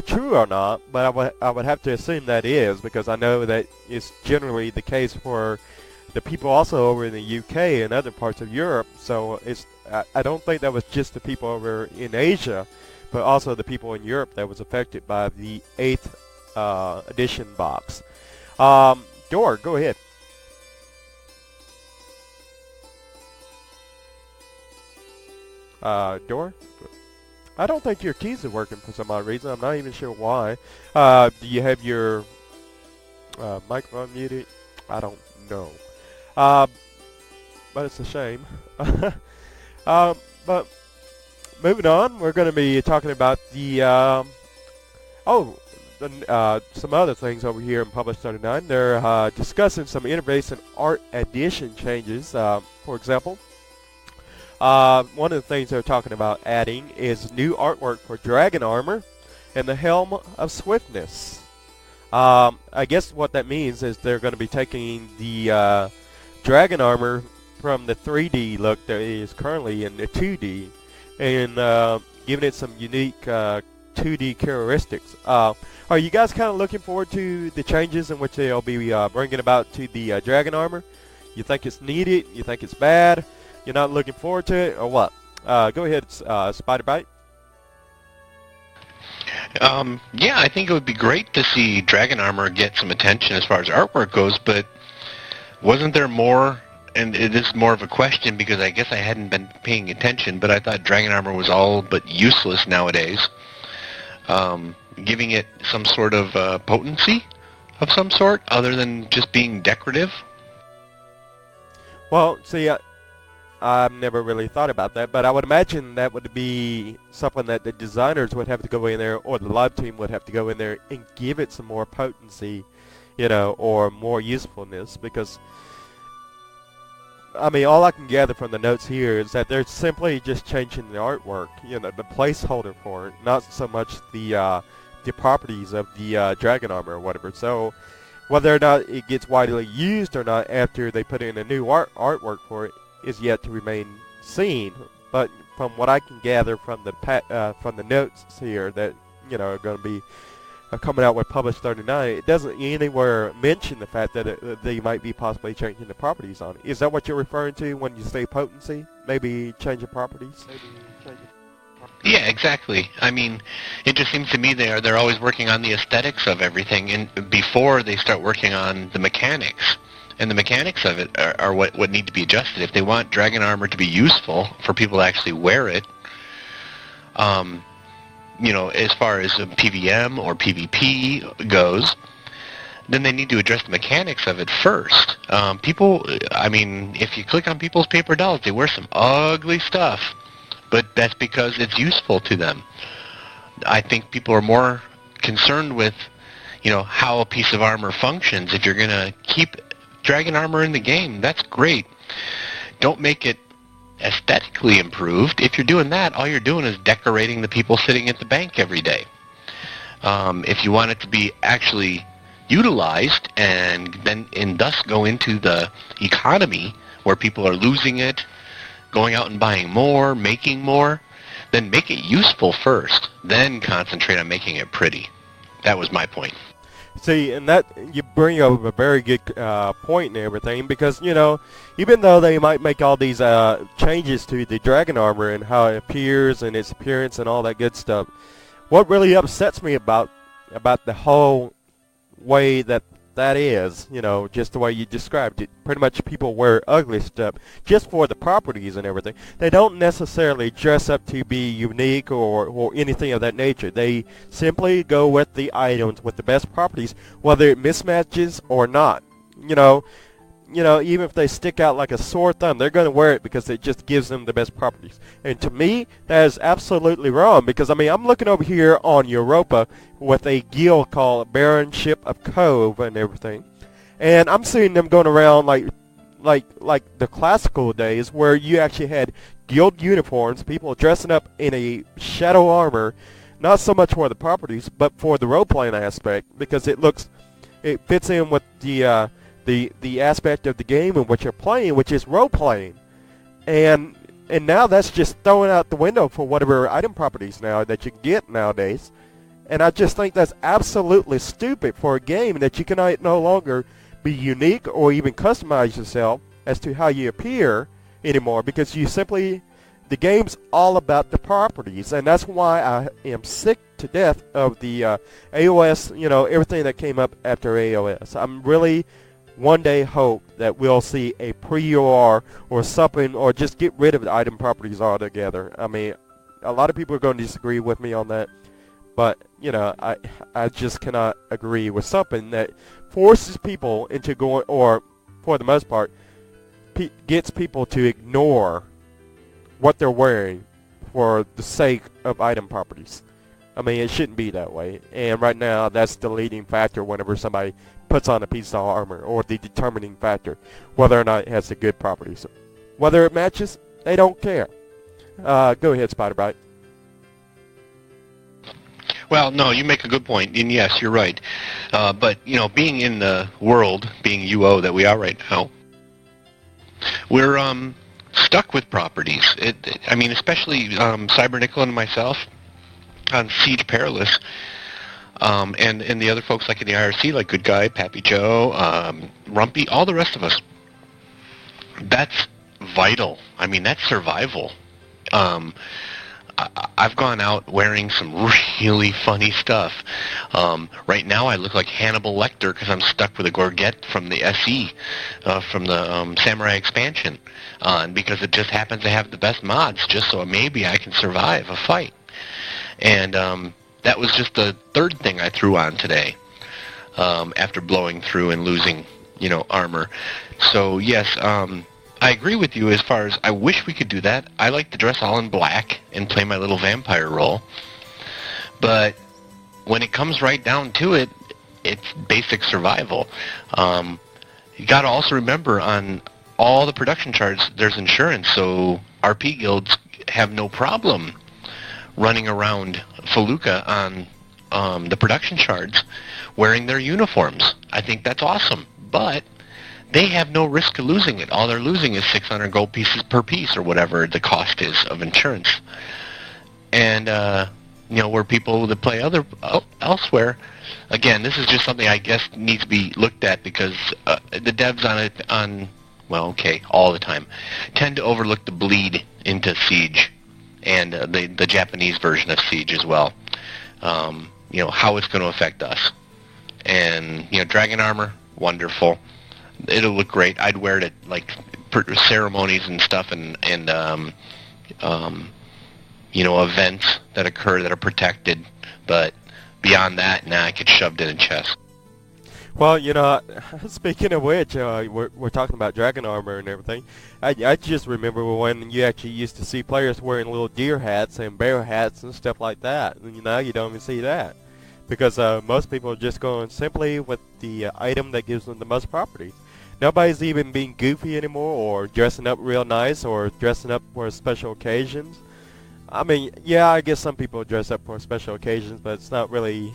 true or not, but I would have to assume that is, because I know that it's generally the case for the people also over in the UK and other parts of Europe. So I don't think that was just the people over in Asia, but also the people in Europe that was affected by the 8th edition box. Dor, go ahead. Dor? I don't think your keys are working for some odd reason. I'm not even sure why. Do you have your microphone muted? I don't know. But it's a shame. But moving on, we're going to be talking about some other things over here in Publish 39. They're discussing some interface and art addition changes. For example, one of the things they're talking about adding is new artwork for Dragon Armor and the Helm of Swiftness. I guess what that means is they're going to be taking the Dragon Armor from the 3D look that is currently in the 2D and giving it some unique 2D characteristics. Are you guys kind of looking forward to the changes in which they'll be bringing about to the Dragon Armor? You think it's needed? You think it's bad? You're not looking forward to it, or what? Go ahead, Spider Bite. Yeah, I think it would be great to see Dragon Armor get some attention as far as artwork goes, but wasn't there more, and it is more of a question because I guess I hadn't been paying attention, but I thought Dragon Armor was all but useless nowadays. Giving it some sort of potency of some sort other than just being decorative? Well, see, I've never really thought about that, but I would imagine that would be something that the designers would have to go in there, or the live team would have to go in there and give it some more potency, or more usefulness, because, I mean, all I can gather from the notes here is that they're simply just changing the artwork, the placeholder for it, not so much the properties of the Dragon Armor or whatever. So whether or not it gets widely used or not after they put in a new artwork for it is yet to remain seen. But from what I can gather from the notes here that are going to be coming out with Publish 39, it doesn't anywhere mention the fact that they might be possibly changing the properties on it. Is that what you're referring to when you say potency? Maybe changing properties? Yeah, exactly. I mean, it just seems to me they're always working on the aesthetics of everything, and before they start working on the mechanics. And the mechanics of it are what need to be adjusted. If they want Dragon Armor to be useful for people to actually wear it, as far as PVM or PvP goes, then they need to address the mechanics of it first. If you click on people's paper dolls, they wear some ugly stuff, but that's because it's useful to them. I think people are more concerned with, how a piece of armor functions. If you're going to keep Dragon Armor in the game, that's great. Don't make it aesthetically improved. If you're doing that, all you're doing is decorating the people sitting at the bank every day. If you want it to be actually utilized and thus go into the economy where people are losing it, going out and buying more, making more, then make it useful first, then concentrate on making it pretty. That was my point. See, and that you bring up a very good point and everything, because even though they might make all these changes to the Dragon Armor and how it appears and its appearance and all that good stuff, what really upsets me about the whole way that is, just the way you described it. Pretty much people wear ugly stuff just for the properties and everything. They don't necessarily dress up to be unique or anything of that nature. They simply go with the items with the best properties, whether it mismatches or not. Even if they stick out like a sore thumb, they're going to wear it because it just gives them the best properties. And to me, that is absolutely wrong, because, I'm looking over here on Europa with a guild called Baronship of Cove and everything, and I'm seeing them going around like the classical days where you actually had guild uniforms, people dressing up in a shadow armor, not so much for the properties, but for the role-playing aspect, because it fits in with the aspect of the game and what you're playing, which is role-playing. And now that's just thrown out the window for whatever item properties now that you can get nowadays. And I just think that's absolutely stupid for a game, that you can no longer be unique or even customize yourself as to how you appear anymore, because the game's all about the properties. And that's why I am sick to death of the AOS, everything that came up after AOS. I'm really one day hope that we'll see a pre-UR or something, or just get rid of the item properties altogether. A lot of people are going to disagree with me on that, but I just cannot agree with something that forces people into going, or for the most part gets people to ignore what they're wearing for the sake of item properties. It shouldn't be that way, and right now that's the leading factor whenever somebody puts on a piece of armor, or the determining factor, whether or not it has the good properties. Whether it matches, they don't care. Go ahead, Spider-Bite. Well, no, you make a good point, and yes, you're right. But, being in the world, being UO that we are right now, we're stuck with properties. Especially Cybernickel and myself on Siege Perilous, and the other folks like in the IRC, like Good Guy, Pappy Joe, Rumpy, all the rest of us. That's vital. That's survival. I've gone out wearing some really funny stuff. Right now I look like Hannibal Lecter because I'm stuck with a Gorget from the SE, from the Samurai expansion. And because it just happens to have the best mods, just so maybe I can survive a fight. And that was just the third thing I threw on today, after blowing through and losing, armor. So yes, I agree with you as far as I wish we could do that. I like to dress all in black and play my little vampire role. But when it comes right down to it, it's basic survival. You got to also remember on all the production charts, there's insurance, so RP guilds have no problem running around Feluca on the production charts wearing their uniforms. I think that's awesome. But they have no risk of losing it. All they're losing is 600 gold pieces per piece or whatever the cost is of insurance. And, where people that play elsewhere, again, this is just something I guess needs to be looked at because the devs all the time, tend to overlook the bleed into Siege and the Japanese version of Siege as well. How it's going to affect us. And, Dragon Armor, wonderful. It'll look great. I'd wear it at like ceremonies and stuff, and events that occur that are protected. But beyond that, I get shoved in a chest. Well, speaking of which, we're talking about Dragon Armor and everything. I just remember when you actually used to see players wearing little deer hats and bear hats and stuff like that. And now you don't even see that. Because most people are just going simply with the item that gives them the most properties. Nobody's even being goofy anymore or dressing up real nice or dressing up for special occasions. I mean, yeah, I guess some people dress up for special occasions, but it's not really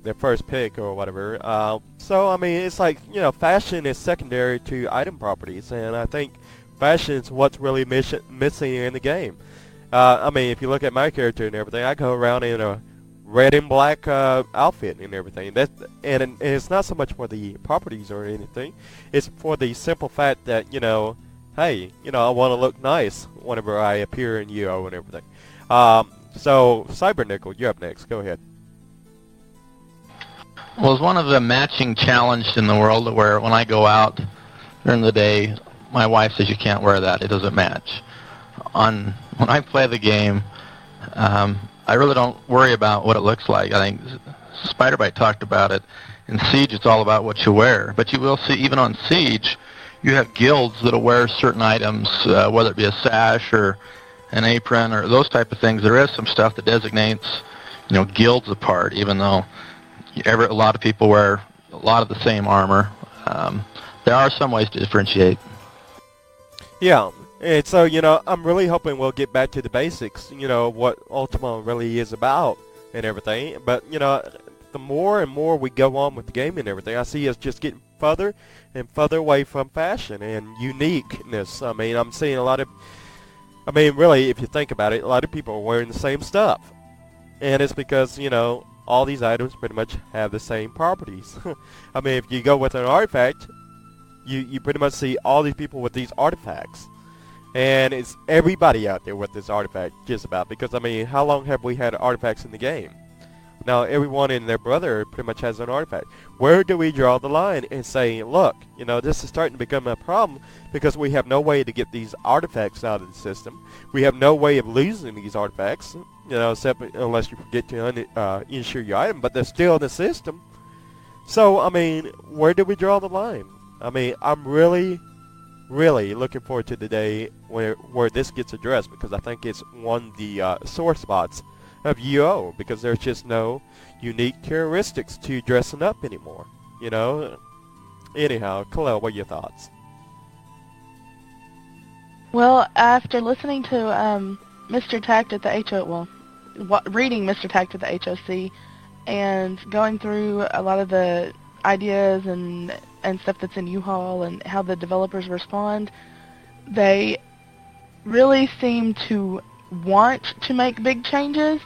their first pick or whatever. So, I mean, it's like, fashion is secondary to item properties, and I think fashion is what's really missing in the game. I mean, if you look at my character and everything, I go around in a red and black outfit and everything. And it's not so much for the properties or anything. It's for the simple fact that, hey, I want to look nice whenever I appear in UO and everything. So, Cybernickel, you're up next. Go ahead. Well, it's one of the matching challenges in the world where when I go out during the day, my wife says you can't wear that. It doesn't match. When I play the game, I really don't worry about what it looks like. I think Spiderbite talked about it. In Siege, it's all about what you wear. But you will see, even on Siege, you have guilds that'll wear certain items, whether it be a sash or an apron or those type of things. There is some stuff that designates, guilds apart, even though a lot of people wear a lot of the same armor. There are some ways to differentiate. Yeah. And so, I'm really hoping we'll get back to the basics, what Ultima really is about and everything. But, the more and more we go on with the game and everything, I see us just getting further and further away from fashion and uniqueness. I mean, I'm seeing really, if you think about it, a lot of people are wearing the same stuff. And it's because, all these items pretty much have the same properties. I mean, if you go with an artifact, you pretty much see all these people with these artifacts. And it's everybody out there with this artifact, just about. Because, I mean, how long have we had artifacts in the game? Now, everyone and their brother pretty much has an artifact. Where do we draw the line and say, look, this is starting to become a problem because we have no way to get these artifacts out of the system. We have no way of losing these artifacts, except unless you forget to insure your item, but they're still in the system. So, I mean, where do we draw the line? I mean, I'm really looking forward to the day where this gets addressed, because I think it's one of the sore spots of UO, because there's just no unique characteristics to dressing up anymore, Anyhow, Kalel, what are your thoughts? Well, after listening to Mr. Tact at the reading Mr. Tact at the HOC and going through a lot of the ideas and stuff that's in U-Haul and how the developers respond, they really seem to want to make big changes.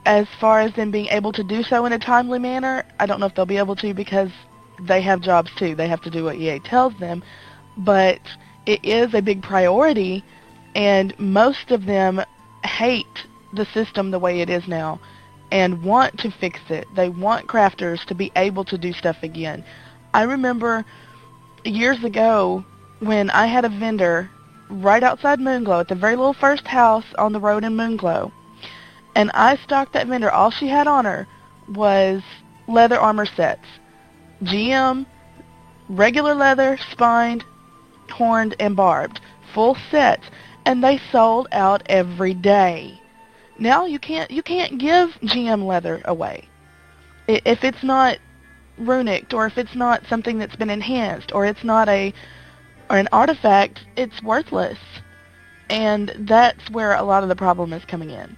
As far as them being able to do so in a timely manner, I don't know if they'll be able to, because they have jobs too. They have to do what EA tells them. But it is a big priority, and most of them hate the system the way it is now and want to fix it. They want crafters to be able to do stuff again. I remember years ago when I had a vendor right outside Moonglow at the very little first house on the road in Moonglow, and I stocked that vendor. All she had on her was leather armor sets. GM, regular leather, spined, horned, and barbed. Full sets. And they sold out every day. Now you can't give GM leather away. If it's not runicked, or if it's not something that's been enhanced, or it's not an artifact, it's worthless. And that's where a lot of the problem is coming in.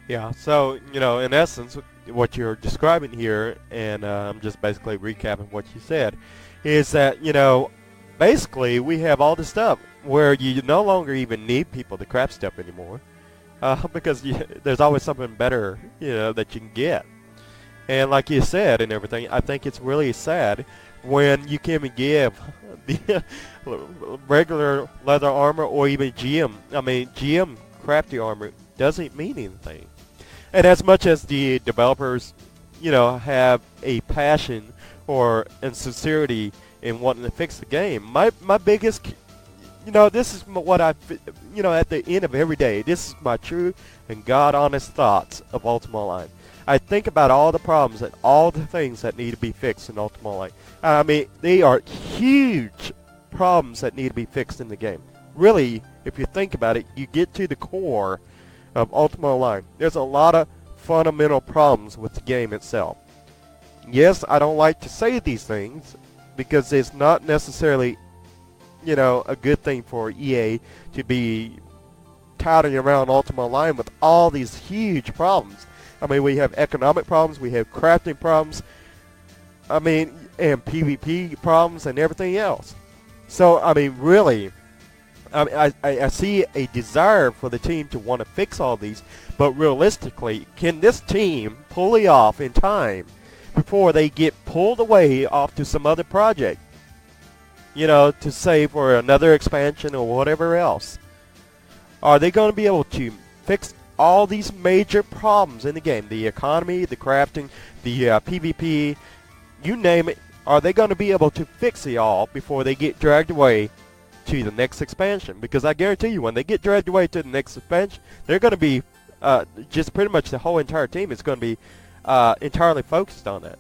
Yeah, so, in essence, what you're describing here, and I'm just basically recapping what you said, is that, basically we have all this stuff where you no longer even need people to craft stuff anymore, because there's always something better, that you can get. And like you said and everything, I think it's really sad when you can't even give the regular leather armor or even GM crafty armor doesn't mean anything. And as much as the developers, have a passion and sincerity in wanting to fix the game, my biggest, this is what I, at the end of every day, this is my true and God-honest thoughts of Ultima Online. I think about all the problems and all the things that need to be fixed in Ultima Online. I mean, they are huge problems that need to be fixed in the game. Really, if you think about it, you get to the core of Ultima Online. There's a lot of fundamental problems with the game itself. Yes, I don't like to say these things because it's not necessarily, a good thing for EA to be touting around Ultima Online with all these huge problems. I mean, we have economic problems, we have crafting problems, and PvP problems and everything else. So, really, I see a desire for the team to want to fix all these, but realistically, can this team pull it off in time before they get pulled away off to some other project? To save for another expansion or whatever else. Are they going to be able to fix all these major problems in the game? The economy, the crafting, the PvP, you name it. Are they going to be able to fix it all before they get dragged away to the next expansion? Because I guarantee you, when they get dragged away to the next expansion, they're going to be, just pretty much the whole entire team is going to be entirely focused on that.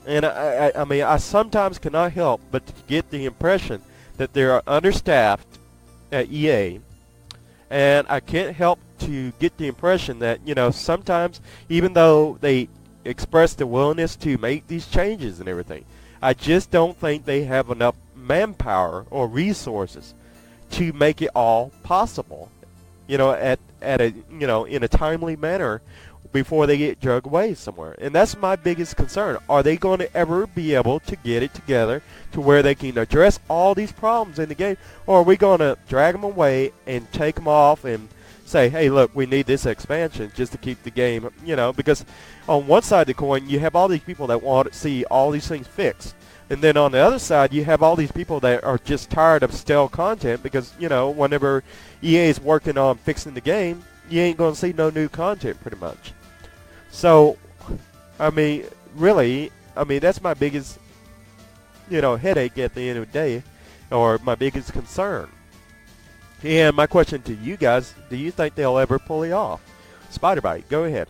And I sometimes cannot help but to get the impression that they are understaffed at EA. And I can't help to get the impression that, sometimes, even though they express the willingness to make these changes and everything, I just don't think they have enough manpower or resources to make it all possible, at a, in a timely manner before they get dragged away somewhere. And that's my biggest concern. Are they going to ever be able to get it together to where they can address all these problems in the game? Or are we going to drag them away and take them off and say, hey, look, we need this expansion just to keep the game, because on one side of the coin, you have all these people that want to see all these things fixed. And then on the other side, you have all these people that are just tired of stale content because, whenever EA is working on fixing the game, you ain't going to see no new content pretty much. So, really, that's my biggest, headache at the end of the day, or my biggest concern. And my question to you guys, do you think they'll ever pull it off? Spiderbite, go ahead.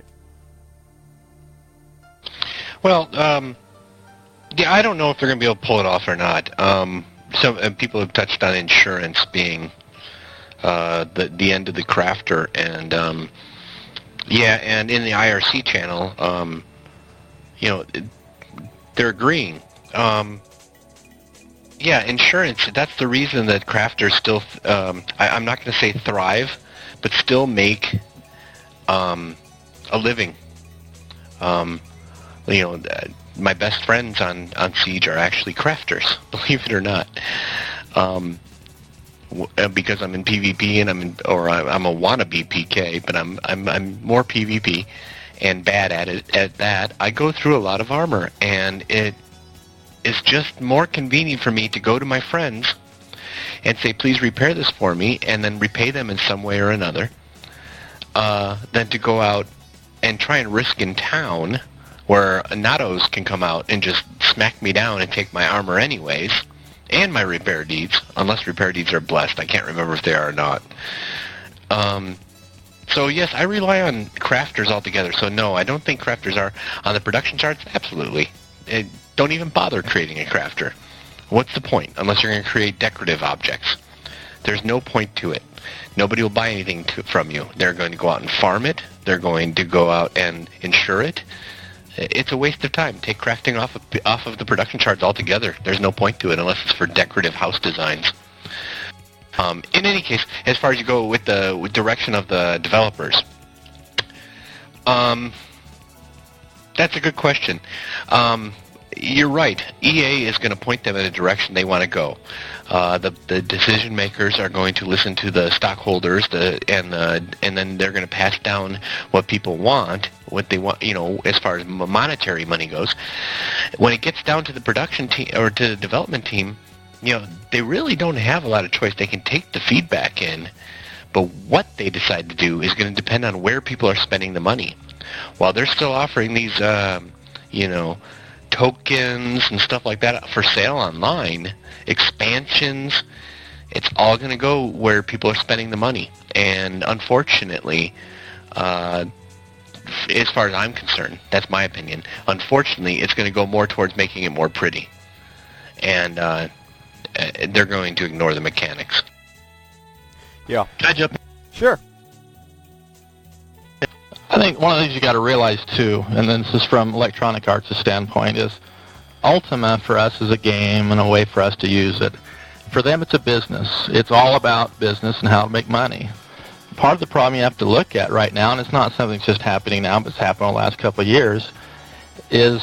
Well, yeah, I don't know if they're going to be able to pull it off or not. Some people have touched on insurance being the end of the crafter, and yeah, and in the IRC channel, they're agreeing. Yeah, insurance, that's the reason that crafters still, I'm not going to say thrive, but still make a living. My best friends on Siege are actually crafters, believe it or not. Because I'm in PvP and I'm a wannabe PK, but I'm more PvP and bad at it. At that, I go through a lot of armor, and it is just more convenient for me to go to my friends and say, please repair this for me, and then repay them in some way or another. than to go out and try and risk in town where Natos can come out and just smack me down and take my armor anyways, and my repair deeds, unless repair deeds are blessed. I can't remember if they are or not. So yes, I rely on crafters altogether. So no, I don't think crafters are on the production charts. Absolutely. Don't even bother creating a crafter. What's the point? Unless you're going to create decorative objects. There's no point to it. Nobody will buy anything from you. They're going to go out and farm it. They're going to go out and insure it. It's a waste of time. Take crafting off of the production charts altogether. There's no point to it unless it's for decorative house designs. In any case, as far as you go with the direction of the developers, that's a good question. You're right. EA is going to point them in a direction they want to go. The decision makers are going to listen to the stockholders, and then they're going to pass down what people want, what they want, as far as monetary money goes. When it gets down to the production team or to the development team, they really don't have a lot of choice. They can take the feedback in, but what they decide to do is going to depend on where people are spending the money. While they're still offering these, tokens and stuff like that for sale online, expansions, it's all going to go where people are spending the money. And unfortunately, as far as I'm concerned, that's my opinion, unfortunately, it's going to go more towards making it more pretty. And they're going to ignore the mechanics. Yeah. Can I jump in? Sure. I think one of the things you got to realize too, and then this is from Electronic Arts' standpoint, is Ultima for us is a game and a way for us to use it. For them, it's a business. It's all about business and how to make money. Part of the problem you have to look at right now, and it's not something that's just happening now, but it's happened in the last couple of years, is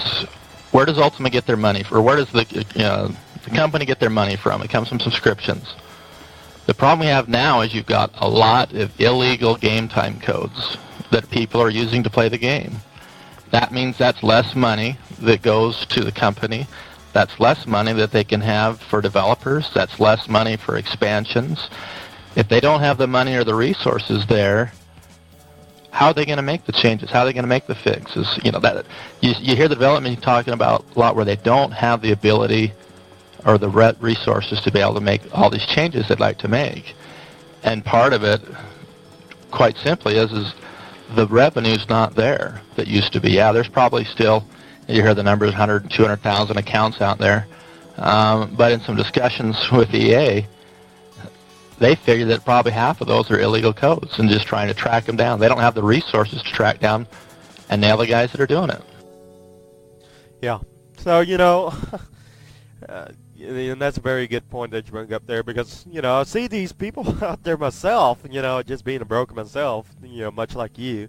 where does Ultima get their money from? Or where does the company get their money from? It comes from subscriptions. The problem we have now is you've got a lot of illegal game time codes that people are using to play the game. That means that's less money that goes to the company. That's less money that they can have for developers. That's less money for expansions. If they don't have the money or the resources there, how are they going to make the changes? How are they going to make the fixes? That you hear the development talking about a lot where they don't have the ability or the resources to be able to make all these changes they'd like to make. And part of it, quite simply, is the revenue's not there that used to be. Yeah, there's probably still, you hear the numbers, 100, 200,000 accounts out there. But in some discussions with EA, they figure that probably half of those are illegal codes and just trying to track them down. They don't have the resources to track down and nail the guys that are doing it. Yeah. So, and that's a very good point that you bring up there because, I see these people out there myself, just being a broker myself, much like you.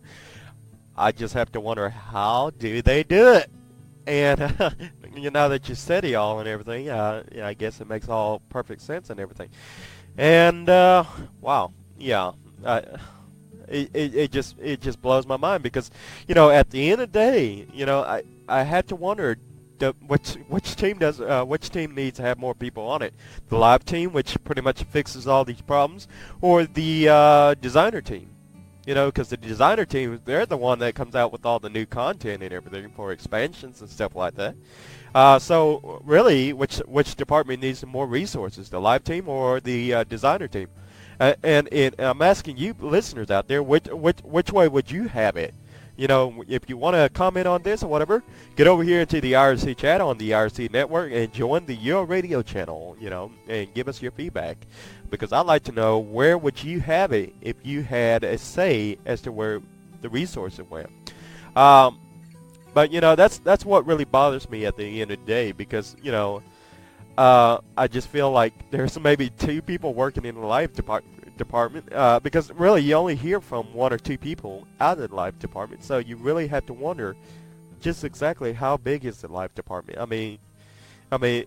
I just have to wonder, how do they do it? And, now that you said it all and everything, I guess it makes all perfect sense and everything. And, wow, yeah, it just blows my mind because, at the end of the day, I had to wonder, which team needs to have more people on it? The live team, which pretty much fixes all these problems, or the designer team? Because the designer team, they're the one that comes out with all the new content and everything for expansions and stuff like that. So really, which department needs more resources, the live team or the designer team? And I'm asking you listeners out there, which way would you have it? If you want to comment on this or whatever, get over here into the IRC chat on the IRC network and join the UORadio channel, and give us your feedback. Because I'd like to know, where would you have it if you had a say as to where the resources went? But, that's what really bothers me at the end of the day because, I just feel like there's maybe two people working in the live department because really you only hear from one or two people out of the live department, so you really have to wonder just exactly how big is the live department. I mean,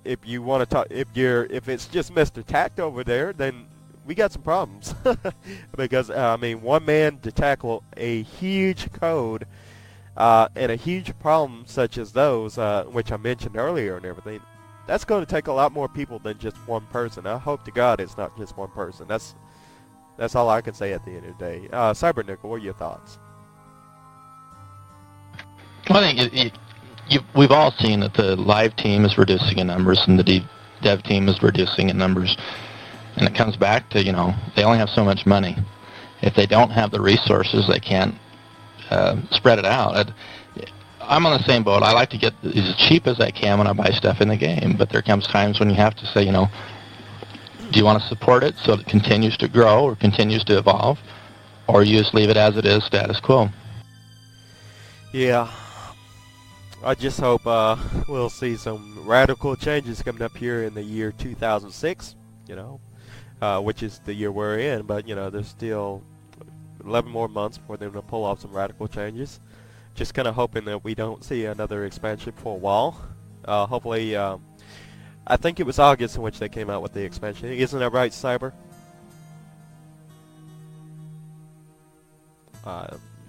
if you want to talk, if it's just Mr. Tact over there, then we got some problems because one man to tackle a huge code and a huge problem such as those which I mentioned earlier and everything. That's going to take a lot more people than just one person. I hope to God it's not just one person. That's all I can say at the end of the day. Cyber Nickel, what are your thoughts? Well, I think we've all seen that the live team is reducing in numbers and the dev team is reducing in numbers. And it comes back to, they only have so much money. If they don't have the resources, they can't spread it out. I'm on the same boat. I like to get as cheap as I can when I buy stuff in the game, but there comes times when you have to say, do you want to support it so it continues to grow or continues to evolve, or you just leave it as it is, status quo? Yeah. I just hope we'll see some radical changes coming up here in the year 2006, which is the year we're in. But, there's still 11 more months for them to pull off some radical changes. Just kind of hoping that we don't see another expansion for a while. Hopefully, I think it was August in which they came out with the expansion. Isn't that right, Cyber?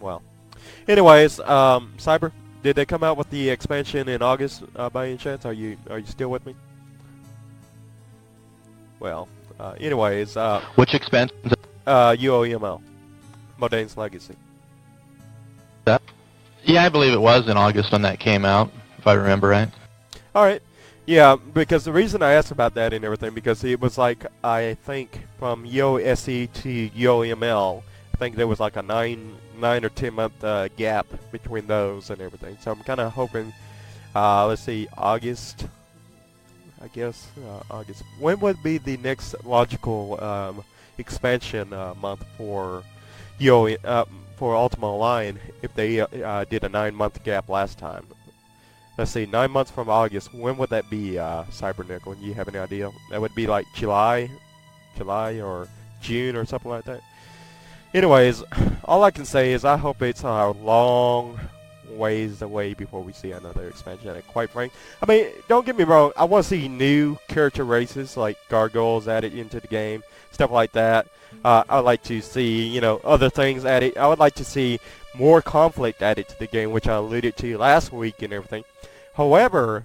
Well. Anyways, Cyber, did they come out with the expansion in August by any chance? Are you still with me? Well, anyways. Which expansion? UOML. Modane's Legacy. Yeah, I believe it was in August when that came out, if I remember right. All right. Yeah, because the reason I asked about that and everything, because it was like, I think, from UOSE to UOML, I think there was like a 9 or 10 month gap between those and everything. So I'm kind of hoping, let's see, August, I guess, August. When would be the next logical expansion month for for Ultima Online if they did a 9-month gap last time? Let's see, 9 months from August. When would that be, Cyber Nickel? Do you have any idea? That would be like July or June or something like that. Anyways, all I can say is I hope it's a long ways away before we see another expansion. And quite frank, I mean, don't get me wrong. I want to see new character races like gargoyles added into the game, stuff like that. I would like to see, other things added. I would like to see more conflict added to the game, which I alluded to last week and everything. However,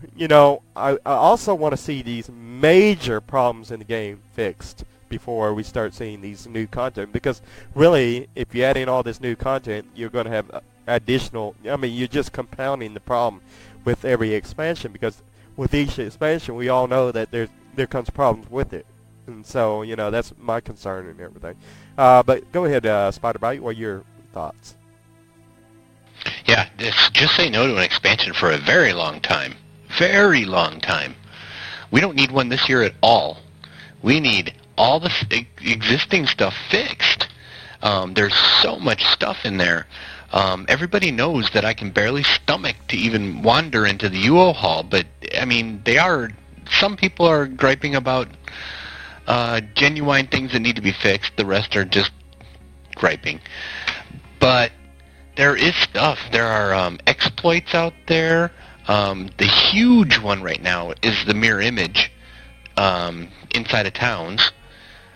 I also want to see these major problems in the game fixed before we start seeing these new content. Because really, if you add in all this new content, you're going to have additional, you're just compounding the problem with every expansion. Because with each expansion, we all know that there comes problems with it. And so, that's my concern and everything. But go ahead, Spider-Bite, what are your thoughts? Yeah, just say no to an expansion for a very long time. Very long time. We don't need one this year at all. We need all the existing stuff fixed. There's so much stuff in there. Everybody knows that I can barely stomach to even wander into the UO hall, but, some people are griping about genuine things that need to be fixed. The rest are just griping. But there is stuff. There are exploits out there. The huge one right now is the mirror image inside of towns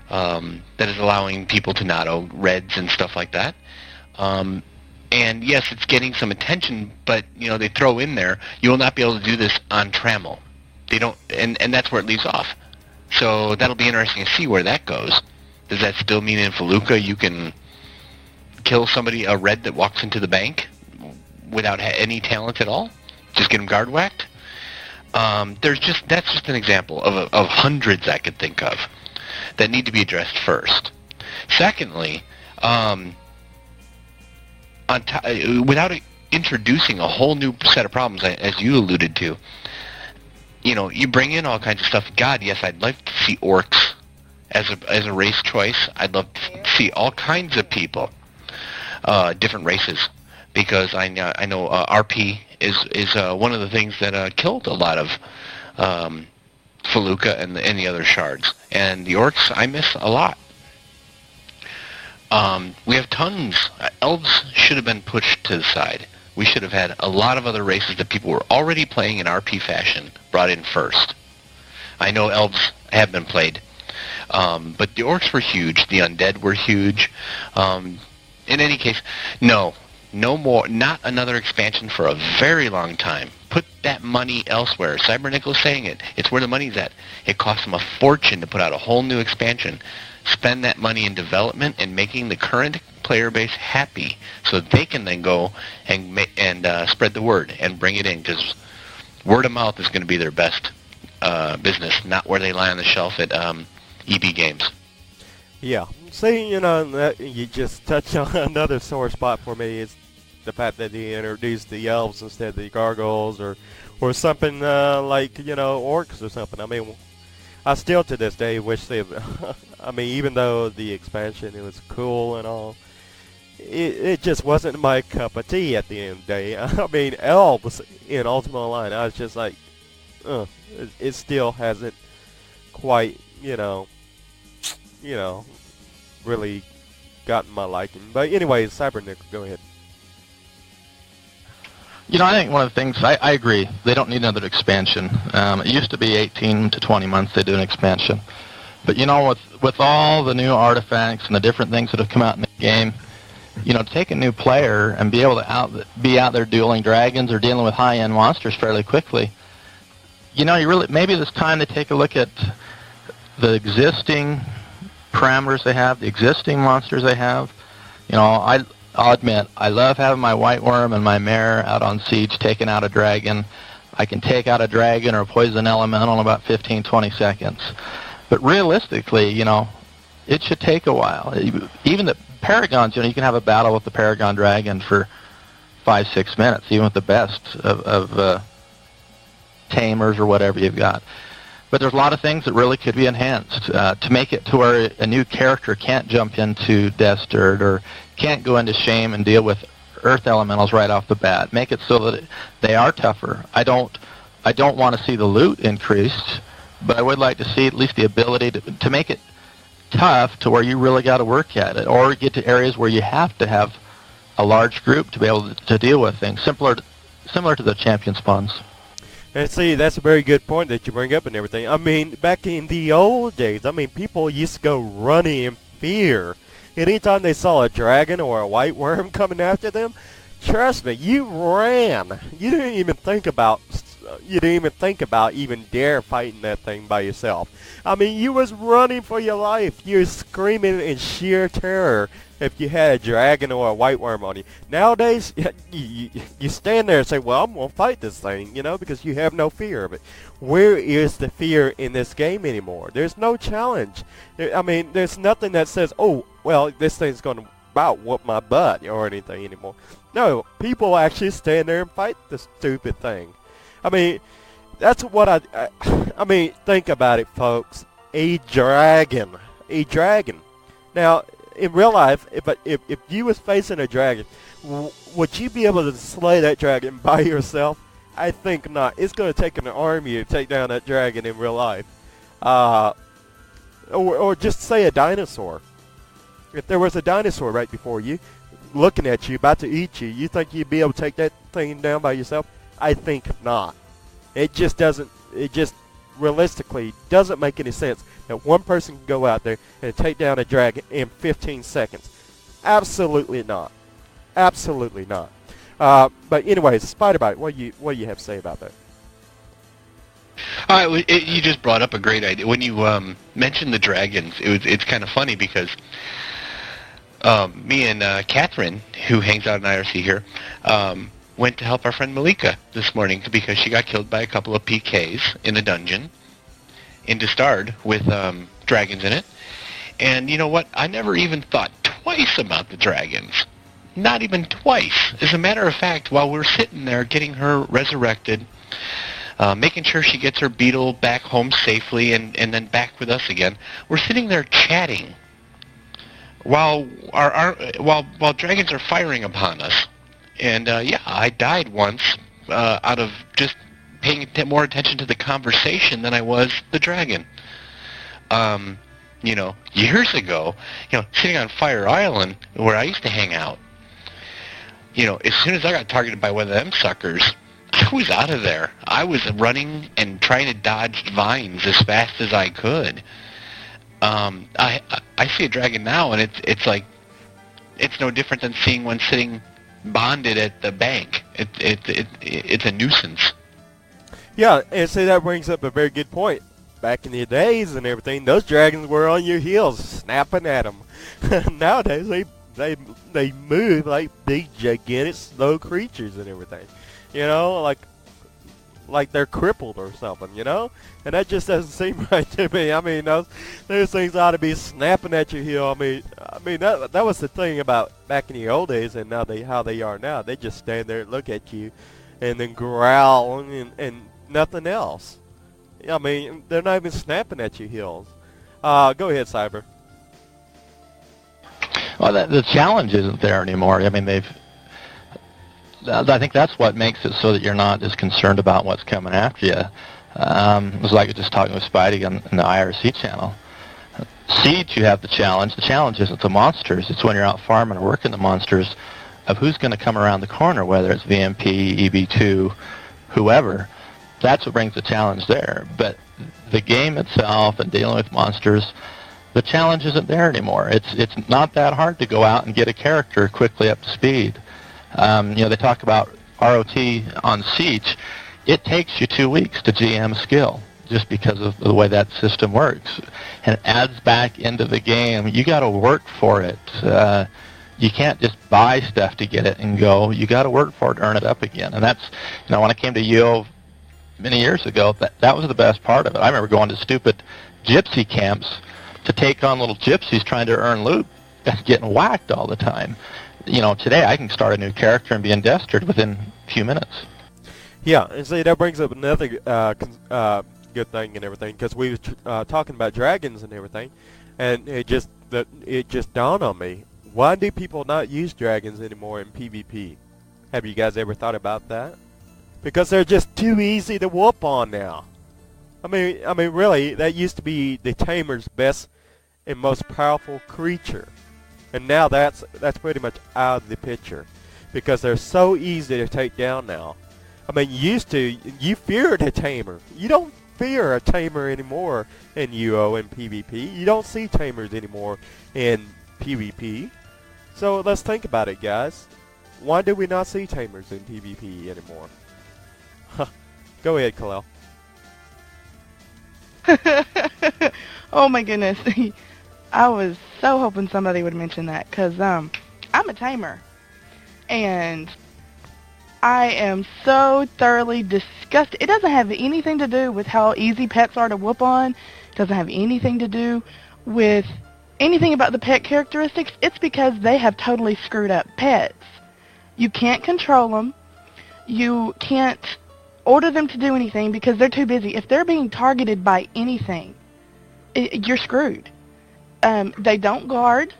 that is allowing people to not reds and stuff like that. And yes, it's getting some attention, but they throw in there, you will not be able to do this on Trammel. They don't, and that's where it leaves off. So that'll be interesting to see where that goes. Does that still mean in Feluca you can kill somebody, a red that walks into the bank without any talent at all? Just get them guard whacked? That's just an example of hundreds I could think of that need to be addressed first. Secondly, without introducing a whole new set of problems, as you alluded to, you bring in all kinds of stuff. God, yes, I'd like to see orcs as a race choice. I'd love to see all kinds of people, different races, because I know RP is one of the things that killed a lot of Feluca and the other shards, and the orcs I miss a lot. We have tons. Elves should have been pushed to the side. We should have had a lot of other races that people were already playing in RP fashion brought in first. I know elves have been played, but the orcs were huge. The undead were huge. In any case, no more. Not another expansion for a very long time. Put that money elsewhere. Cybernickel is saying it. It's where the money's at. It costs them a fortune to put out a whole new expansion. spend that money in development and making the current player base happy, so they can then go and spread the word and bring it in, because word of mouth is going to be their best business, not where they lie on the shelf at EB Games. Yeah. See, you just touched on another sore spot for me is the fact that he introduced the elves instead of the gargoyles or something like, orcs or something. I mean, I still to this day wish they, I mean, even though the expansion, it was cool and all, it just wasn't my cup of tea at the end of the day. I mean, elves in Ultima Online, I was just like, it still hasn't quite, really gotten my liking. But anyways, Cybernick, go ahead. I think one of the things, I agree, they don't need another expansion. It used to be 18 to 20 months they do an expansion. But, with all the new artifacts and the different things that have come out in the game, take a new player and be able to be out there dueling dragons or dealing with high-end monsters fairly quickly, maybe it's time to take a look at the existing parameters they have, the existing monsters they have. I'll admit, I love having my white worm and my mare out on siege taking out a dragon. I can take out a dragon or a poison elemental in about 15, 20 seconds. But realistically, it should take a while. Even the Paragons, you can have a battle with the Paragon dragon for 5-6 minutes, even with the best of tamers or whatever you've got. But there's a lot of things that really could be enhanced to make it to where a new character can't jump into Death's Dirt or can't go into Shame and deal with Earth Elementals right off the bat. Make it so that they are tougher. I don't want to see the loot increased, but I would like to see at least the ability to make it tough to where you really got to work at it, or get to areas where you have to have a large group to be able to deal with things, similar to the champion spawns. And see, that's a very good point that you bring up and everything. I mean, back in the old days, people used to go running in fear. Anytime they saw a dragon or a white worm coming after them, trust me, you ran. You didn't even think about even dare fighting that thing by yourself. I mean, you was running for your life. You were screaming in sheer terror if you had a dragon or a white worm on you. Nowadays, you stand there and say, well, I'm going to fight this thing, because you have no fear of it. Where is the fear in this game anymore? There's no challenge. There's nothing that says, oh, well, this thing's going to about whoop my butt or anything anymore. No, people actually stand there and fight the stupid thing. That's what think about it, folks. A dragon. Now, in real life, if you was facing a dragon, would you be able to slay that dragon by yourself? I think not. It's going to take an army to take down that dragon in real life. Or just say a dinosaur. If there was a dinosaur right before you, looking at you, about to eat you, you think you'd be able to take that thing down by yourself? I think not. It just realistically doesn't make any sense that one person can go out there and take down a dragon in 15 seconds. Absolutely not. Absolutely not. But anyways, Spider-Bite, what do you have to say about that? You just brought up a great idea. When you mentioned the dragons, it's kind of funny because me and Catherine, who hangs out in IRC here, went to help our friend Malika this morning because she got killed by a couple of PKs in a dungeon in Destard with dragons in it. And you know what? I never even thought twice about the dragons. Not even twice. As a matter of fact, while we're sitting there getting her resurrected, making sure she gets her beetle back home safely and then back with us again, we're sitting there chatting while while dragons are firing upon us. And I died once out of just paying more attention to the conversation than I was the dragon. Years ago, sitting on Fire Island where I used to hang out, as soon as I got targeted by one of them suckers, I was out of there. I was running and trying to dodge vines as fast as I could. I see a dragon now, and it's like it's no different than seeing one sitting bonded at the bank. It's a nuisance. Yeah, and see, that brings up a very good point. back in the days and everything, those dragons were on your heels, snapping at them. Nowadays, they move like big, gigantic, slow creatures and everything. You know, like they're crippled or something, you know? And that just doesn't seem right to me. I mean, those things ought to be snapping at your heel. I mean that was the thing about back in the old days, and now how they are now. They just stand there and look at you and then growl and nothing else. I mean, they're not even snapping at your heels. Go ahead, Cyber. Well, the challenge isn't there anymore. I mean, I think that's what makes it so that you're not as concerned about what's coming after you. It was like just talking with Spidey on the IRC channel. Siege, you have the challenge. The challenge isn't the monsters. It's when you're out farming or working the monsters of who's going to come around the corner, whether it's VMP, EB2, whoever. That's what brings the challenge there. But the game itself and dealing with monsters, the challenge isn't there anymore. It's not that hard to go out and get a character quickly up to speed. They talk about ROT on Siege. It takes you 2 weeks to GM a skill just because of the way that system works. And it adds back into the game. You got to work for it. You can't just buy stuff to get it and go. You got to work for it to earn it up again. And that's, when I came to UO many years ago, that was the best part of it. I remember going to stupid gypsy camps to take on little gypsies trying to earn loot and getting whacked all the time. Today I can start a new character and be industried within a few minutes. Yeah, and see, that brings up another good thing and everything, because we were talking about dragons and everything, and it just dawned on me. Why do people not use dragons anymore in PvP? Have you guys ever thought about that? Because they're just too easy to whoop on now. I mean, really, that used to be the tamer's best and most powerful creature. And now that's pretty much out of the picture, because they're so easy to take down now. I mean, you feared a tamer. You don't fear a tamer anymore in UO and PvP. You don't see tamers anymore in PvP. So let's think about it, guys. Why do we not see tamers in PvP anymore? Go ahead, Kalel. Oh my goodness. I was so hoping somebody would mention that, because I'm a tamer, and I am so thoroughly disgusted. It doesn't have anything to do with how easy pets are to whoop on. It doesn't have anything to do with anything about the pet characteristics. It's because they have totally screwed up pets. You can't control them. You can't order them to do anything because they're too busy. If they're being targeted by anything, you're screwed. They don't guard.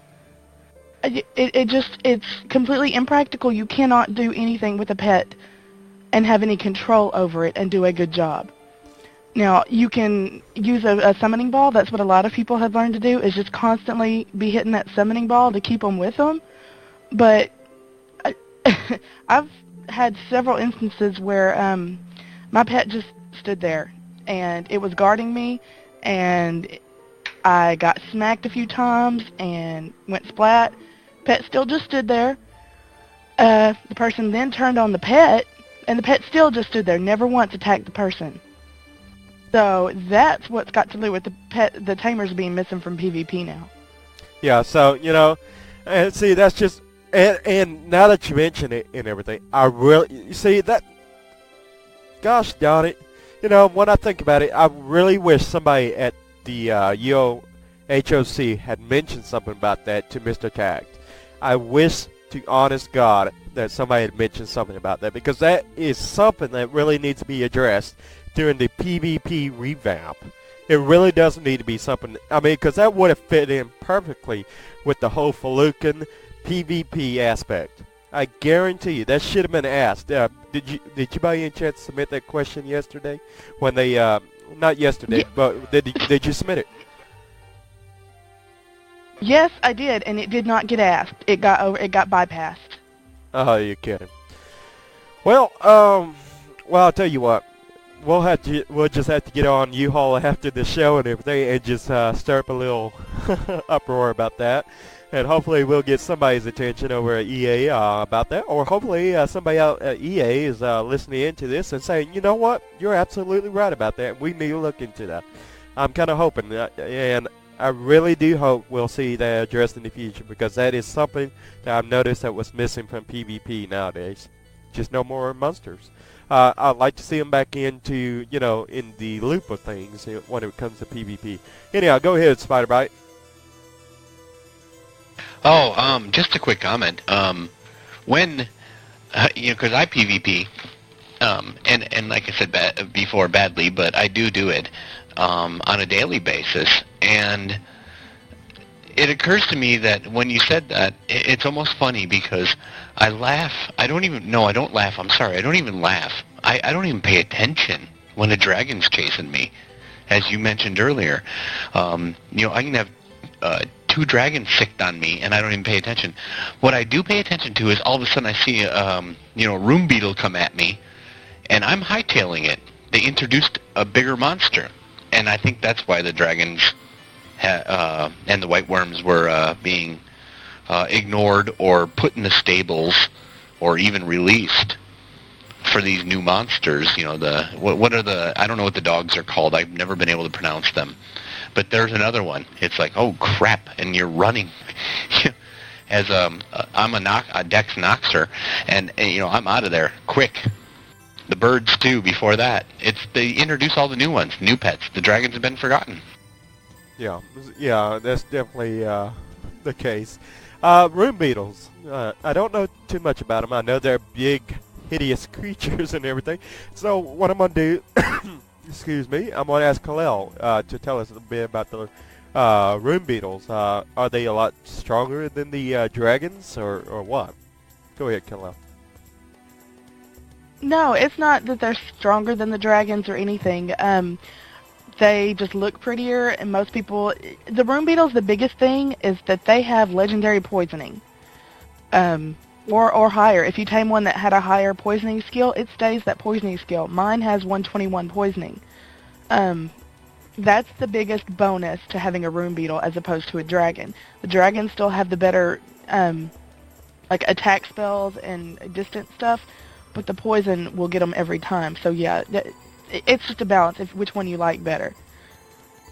It's completely impractical. You cannot do anything with a pet and have any control over it and do a good job. Now, you can use a summoning ball. That's what a lot of people have learned to do, is just constantly be hitting that summoning ball to keep them with them. But I've had several instances where my pet just stood there, and it was guarding me, and I got smacked a few times and went splat. Pet still just stood there. The person then turned on the pet, and the pet still just stood there, never once attacked the person. So that's what's got to do with the tamers being missing from PvP now. Yeah, so, and see, that's just, and now that you mention it and everything, I really, you see, that, gosh darn it, when I think about it, I really wish somebody at the UOHOC had mentioned something about that to Mr. Tagged. I wish, to honest God, that somebody had mentioned something about that, because that is something that really needs to be addressed during the PvP revamp. It really does need to be something, because that would have fit in perfectly with the whole Falucan PvP aspect. I guarantee you, that should have been asked. Did you by any chance submit that question yesterday? When they, not yesterday, but did you submit it? Yes, I did, and it did not get asked. It got bypassed. Oh, you're kidding. Well, I'll tell you what. We'll just have to get on U-Haul after the show and everything, and just stir up a little uproar about that. And hopefully we'll get somebody's attention over at EA about that, or hopefully somebody out at EA is listening into this and saying, you know what, you're absolutely right about that. We need to look into that. I'm kind of hoping, and I really do hope we'll see that addressed in the future, because that is something that I've noticed that was missing from PvP nowadays. Just no more monsters. I'd like to see them back into, in the loop of things when it comes to PvP. Anyhow, go ahead, Spider-Bite. Oh, just a quick comment. When, because I PvP, and like I said before, badly, but I do it on a daily basis, and it occurs to me that when you said that, it's almost funny because I laugh. I don't laugh. I'm sorry. I don't even laugh. I don't even pay attention when a dragon's chasing me, as you mentioned earlier. I can have 2 dragons sicked on me, and I don't even pay attention. What I do pay attention to is all of a sudden I see a room beetle come at me, and I'm hightailing it. They introduced a bigger monster, and I think that's why the dragons and the white worms were being ignored or put in the stables or even released for these new monsters. What are the, I don't know what the dogs are called. I've never been able to pronounce them. But there's another one. It's like, oh crap, and you're running. As I'm a Dex Noxer, and I'm out of there quick. The birds too. Before that, they introduce all the new ones, new pets. The dragons have been forgotten. Yeah, that's definitely the case. Room beetles. I don't know too much about them. I know they're big, hideous creatures and everything. So what I'm gonna do, excuse me, I'm gonna ask Kalel to tell us a bit about the room beetles. Are they a lot stronger than the dragons, or what? Go ahead, Kalel. No, it's not that they're stronger than the dragons or anything. They just look prettier, and most people... The room beetles, the biggest thing is that they have legendary poisoning. Or higher. If you tame one that had a higher poisoning skill, it stays that poisoning skill. Mine has 121 poisoning. That's the biggest bonus to having a room beetle as opposed to a dragon. The dragons still have the better attack spells and distant stuff, but the poison will get them every time. So yeah, it's just a balance of which one you like better.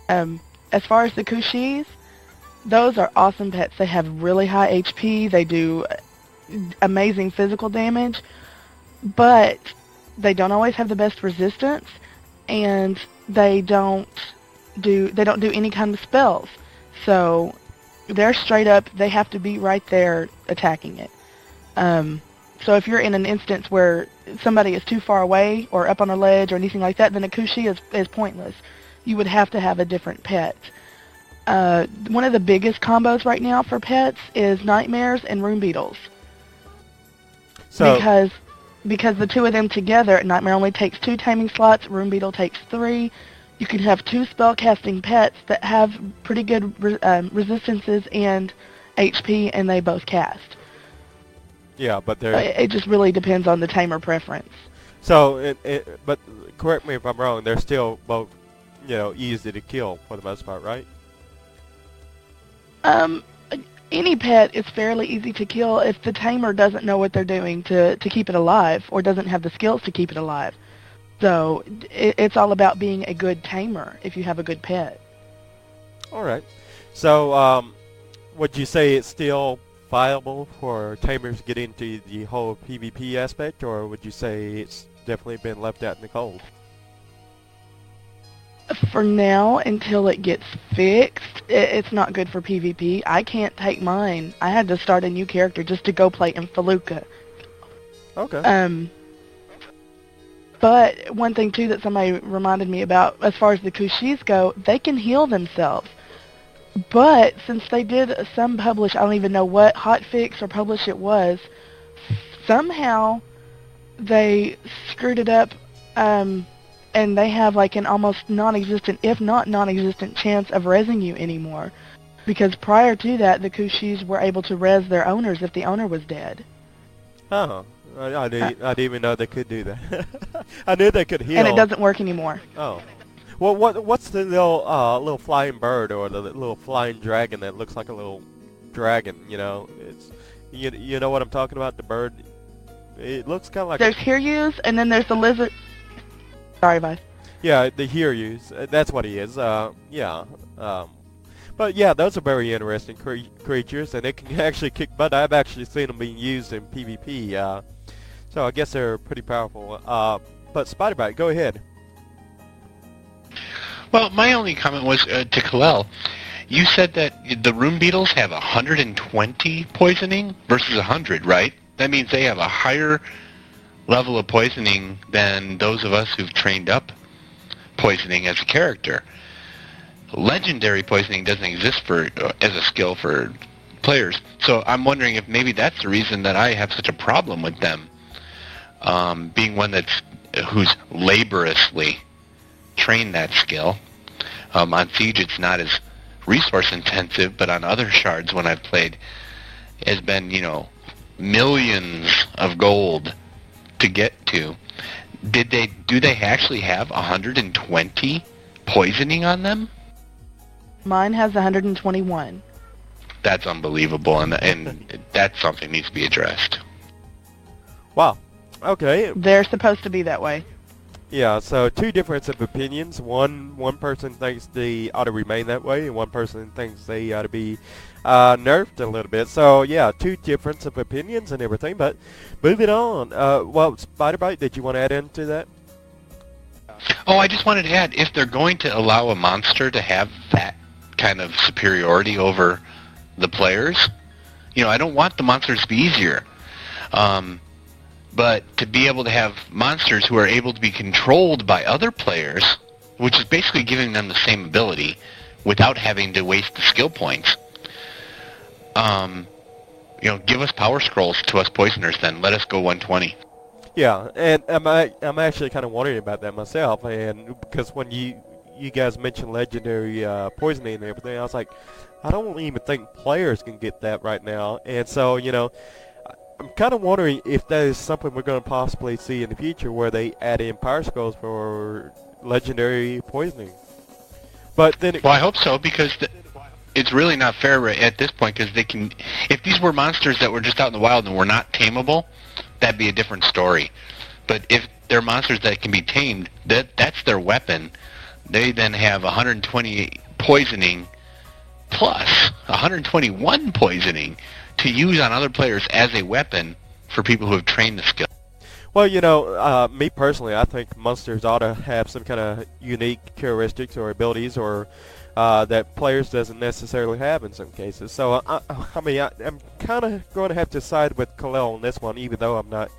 As far as the Kushis, those are awesome pets. They have really high HP. They do amazing physical damage, but they don't always have the best resistance, and they don't do any kind of spells. So they're straight up, they have to be right there attacking it. So if you're in an instance where somebody is too far away or up on a ledge or anything like that, then a Kushi is pointless. You would have to have a different pet. One of the biggest combos right now for pets is nightmares and room beetles. So because the two of them together, nightmare only takes 2 taming slots, room beetle takes 3. You can have 2 spellcasting pets that have pretty good resistances and HP, and they both cast. Yeah, but it just really depends on the tamer preference. So, but correct me if I'm wrong. They're still both, easy to kill for the most part, right? Any pet is fairly easy to kill if the tamer doesn't know what they're doing to keep it alive, or doesn't have the skills to keep it alive. So it's all about being a good tamer if you have a good pet. All right. So would you say it's still viable for tamers to get into the whole PvP aspect, or would you say it's definitely been left out in the cold? For now, until it gets fixed, it's not good for PvP. I can't take mine. I had to start a new character just to go play in Felucca. Okay. But one thing, too, that somebody reminded me about, as far as the Kushis go, they can heal themselves. But since they did some publish, I don't even know what hotfix or publish it was, somehow they screwed it up, and they have like an almost non-existent, if not non-existent, chance of rezzing you anymore. Because prior to that, the Kushis were able to res their owners if the owner was dead. Oh, I didn't even know they could do that. I knew they could heal. And it doesn't work anymore. Oh. Well, what's the little flying bird or the little flying dragon that looks like a little dragon? It's you know what I'm talking about. The bird. It looks kind of like. There's Hiryus, and then there's the lizard. Sorry, Vice. Yeah, the Hiryus. That's what he is. Yeah. But yeah, those are very interesting creatures, and they can actually kick butt. I've actually seen them being used in PvP. So I guess they're pretty powerful. But Spider-Bite, go ahead. Well, my only comment was to Kalel. You said that the room beetles have 120 poisoning versus 100, right? That means they have a higher level of poisoning than those of us who've trained up poisoning as a character. Legendary poisoning doesn't exist as a skill for players, so I'm wondering if maybe that's the reason that I have such a problem with them, being one who's laboriously trained that skill. On Siege, it's not as resource intensive, but on other shards when I've played, has been millions of gold to get to. Do they actually have 120 poisoning on them? Mine has 121. That's unbelievable, and that's something that needs to be addressed. Wow. Okay. They're supposed to be that way. Yeah, so two difference of opinions. One person thinks they ought to remain that way, and one person thinks they ought to be nerfed a little bit. So yeah, two difference of opinions and everything. But moving on. Well, Spider-Bite, did you want to add into that? Oh, I just wanted to add, if they're going to allow a monster to have that kind of superiority over the players, I don't want the monsters to be easier. But to be able to have monsters who are able to be controlled by other players, which is basically giving them the same ability without having to waste the skill points. Give us power scrolls to us poisoners then. Let us go 120. Yeah, and I'm actually kind of wondering about that myself, and because when you guys mentioned legendary poisoning and everything, I was like, I don't even think players can get that right now, and so I'm kind of wondering if that is something we're going to possibly see in the future, where they add in power scrolls for legendary poisoning. But then, I hope so, because it's really not fair at this point, because if these were monsters that were just out in the wild and were not tameable, that'd be a different story. But if they're monsters that can be tamed, that's their weapon. They then have 120 poisoning plus 121 poisoning to use on other players as a weapon for people who have trained the skill. Well, me personally, I think monsters ought to have some kind of unique characteristics or abilities or that players doesn't necessarily have in some cases. So, I'm kind of going to have to side with Kalel on this one, even though I'm not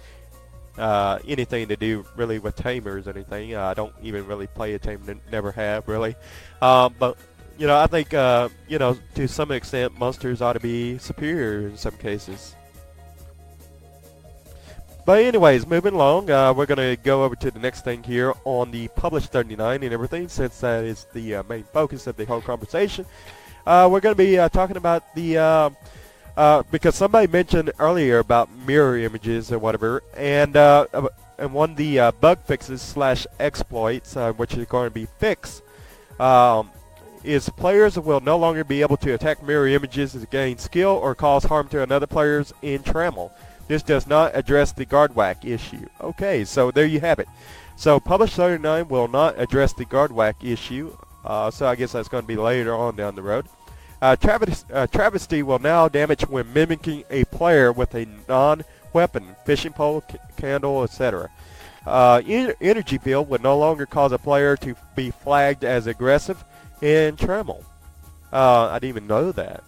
anything to do really with tamers or anything. I don't even really play a tamer, never have really. But I think, to some extent, monsters ought to be superior in some cases. But anyways, moving along, we're going to go over to the next thing here on the Publish 39 and everything, since that is the main focus of the whole conversation. We're going to be talking about the, because somebody mentioned earlier about mirror images or whatever, and one of the bug fixes / exploits, which is going to be fixed, is players will no longer be able to attack mirror images to gain skill or cause harm to another players in Trammel. This does not address the guard whack issue. Okay, so there you have it. So Publish 39 will not address the guard whack issue, so I guess that's going to be later on down the road. Travesty will now damage when mimicking a player with a non-weapon, fishing pole, candle, etc. Energy field would no longer cause a player to be flagged as aggressive in Trammel. I didn't even know that.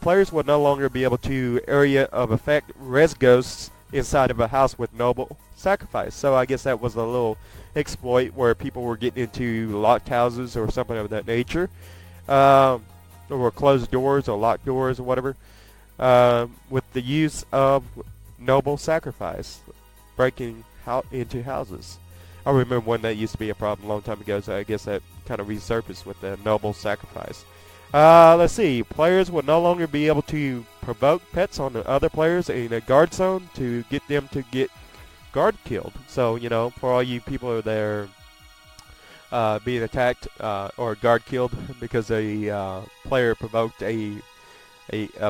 Players will no longer be able to area of effect res ghosts inside of a house with noble sacrifice. So I guess that was a little exploit where people were getting into locked houses or something of that nature, or closed doors or locked doors or whatever, with the use of noble sacrifice, breaking into houses. I remember when that used to be a problem a long time ago, so I guess that kind of resurfaced with the noble sacrifice. Let's see. Players will no longer be able to provoke pets on the other players in a guard zone to get them to get guard killed. So, for all you people that are being attacked or guard killed because a player provoked a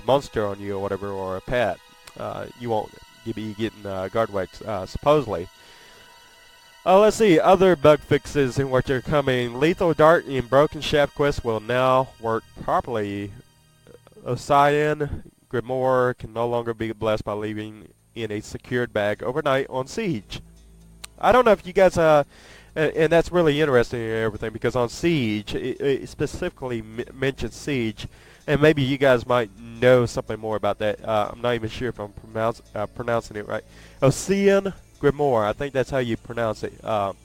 monster on you or whatever, or a pet, you won't be getting guard whacks, supposedly. Let's see, other bug fixes in which are coming. Lethal Dart in Broken Shaft Quest will now work properly. Ocyan Grimoire can no longer be blessed by leaving in a secured bag overnight on Siege. I don't know if you guys, and that's really interesting and everything, because on Siege, it specifically mentions Siege, and maybe you guys might know something more about that. I'm not even sure if I'm pronouncing it right. Ocyan Grimoire, I think that's how you pronounce it. What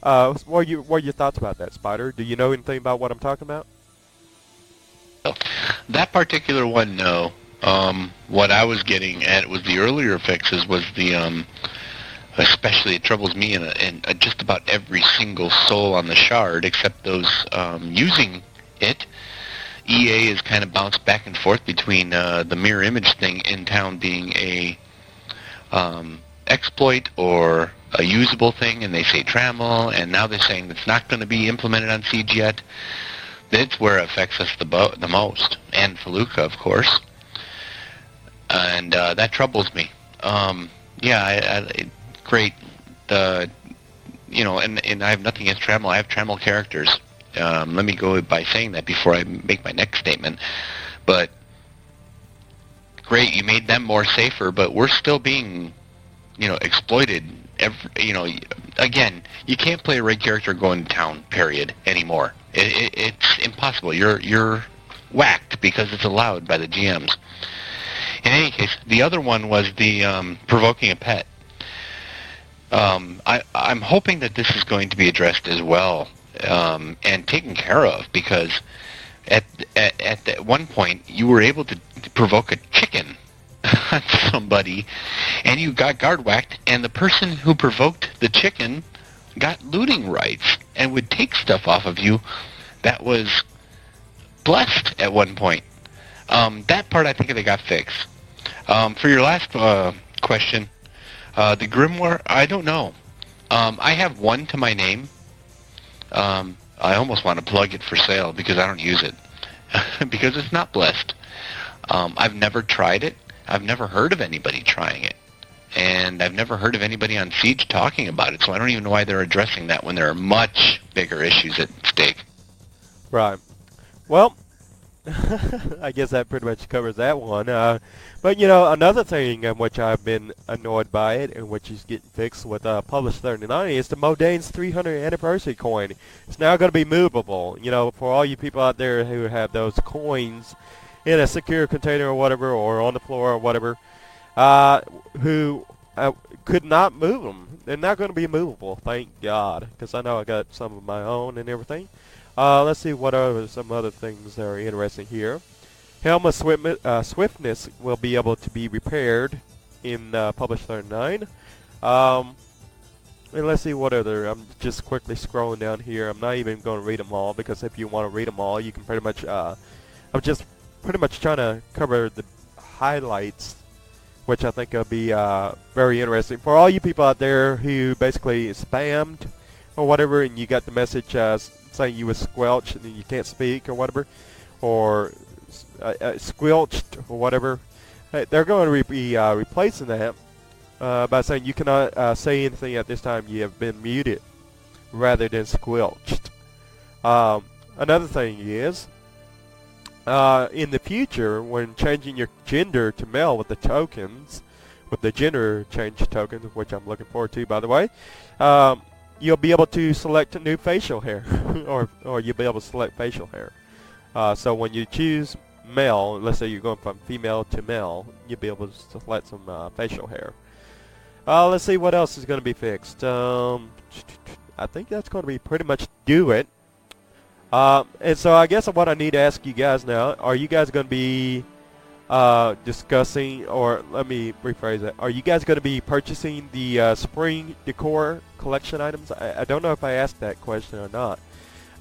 are your thoughts about that, Spider? Do you know anything about what I'm talking about? That particular one, no. What I was getting at was the earlier fixes was the, especially it troubles me in just about every single soul on the shard, except those using it. EA is kind of bounced back and forth between the mirror image thing in town being a exploit or a usable thing, and they say trammel, and now they're saying it's not going to be implemented on Siege yet. That's where it affects us the most, and Feluca, of course, and that troubles me. Great. And I have nothing against trammel. I have trammel characters. Let me go by saying that before I make my next statement. But great, you made them more safer, but we're still being, exploited. Again, you can't play a raid character going to town, period, anymore. It's impossible. You're whacked because it's allowed by the GMs. In any case, the other one was the provoking a pet. I'm hoping that this is going to be addressed as well and taken care of, because at that one point you were able to provoke a chicken on somebody, and you got guard whacked, and the person who provoked the chicken got looting rights and would take stuff off of you that was blessed at one point. That part I think they got fixed. For your last question, the Grimoire, I don't know. I have one to my name. I almost want to plug it for sale because I don't use it. Because it's not blessed. I've never tried it. I've never heard of anybody trying it. And I've never heard of anybody on Siege talking about it, so I don't even know why they're addressing that when there are much bigger issues at stake. Right. Well, I guess that pretty much covers that one. But, another thing in which I've been annoyed by it, and which is getting fixed with Publish 39, is the Modane's 300th anniversary coin. It's now going to be movable. For all you people out there who have those coins in a secure container or whatever, or on the floor or whatever, who could not move them. They're not going to be movable, thank God, because I know I got some of my own and everything. Let's see what are some other things that are interesting here. Helmet swiftness will be able to be repaired in Publish 39. And let's see what other. I'm just quickly scrolling down here. I'm not even going to read them all, because if you want to read them all, you can pretty much. I'm just pretty much trying to cover the highlights, which I think will be very interesting for all you people out there who basically spammed or whatever, and you got the message saying you were squelched and you can't speak or whatever, or squelched or whatever. They're going to be replacing that by saying you cannot say anything at this time. You have been muted rather than squelched. Another thing is, in the future, when changing your gender to male with the tokens, with the gender change tokens, which I'm looking forward to, by the way, you'll be able to select a new facial hair, or you'll be able to select facial hair. So when you choose male, let's say you're going from female to male, you'll be able to select some facial hair. Let's see what else is going to be fixed. I think that's going to be pretty much do it. And so I guess what I need to ask you guys now, are you guys going to be discussing, or let me rephrase that, are you guys going to be purchasing the spring decor collection items? I don't know if I asked that question or not.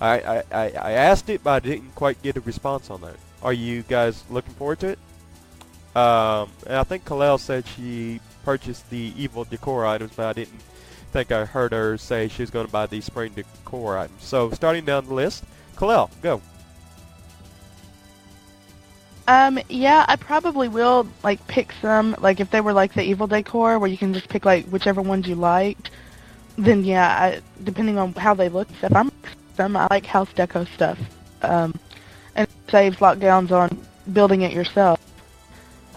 I asked it, but I didn't quite get a response on that. Are you guys looking forward to it? And I think Kalel said she purchased the evil decor items, but I didn't think I heard her say she was going to buy the spring decor items. So starting down the list, Kalel, go. Yeah, I probably will, pick some, if they were, the evil decor, where you can just pick, whichever ones you liked. then yeah, depending on how they look, if I'm I like house deco stuff, and it saves lockdowns on building it yourself.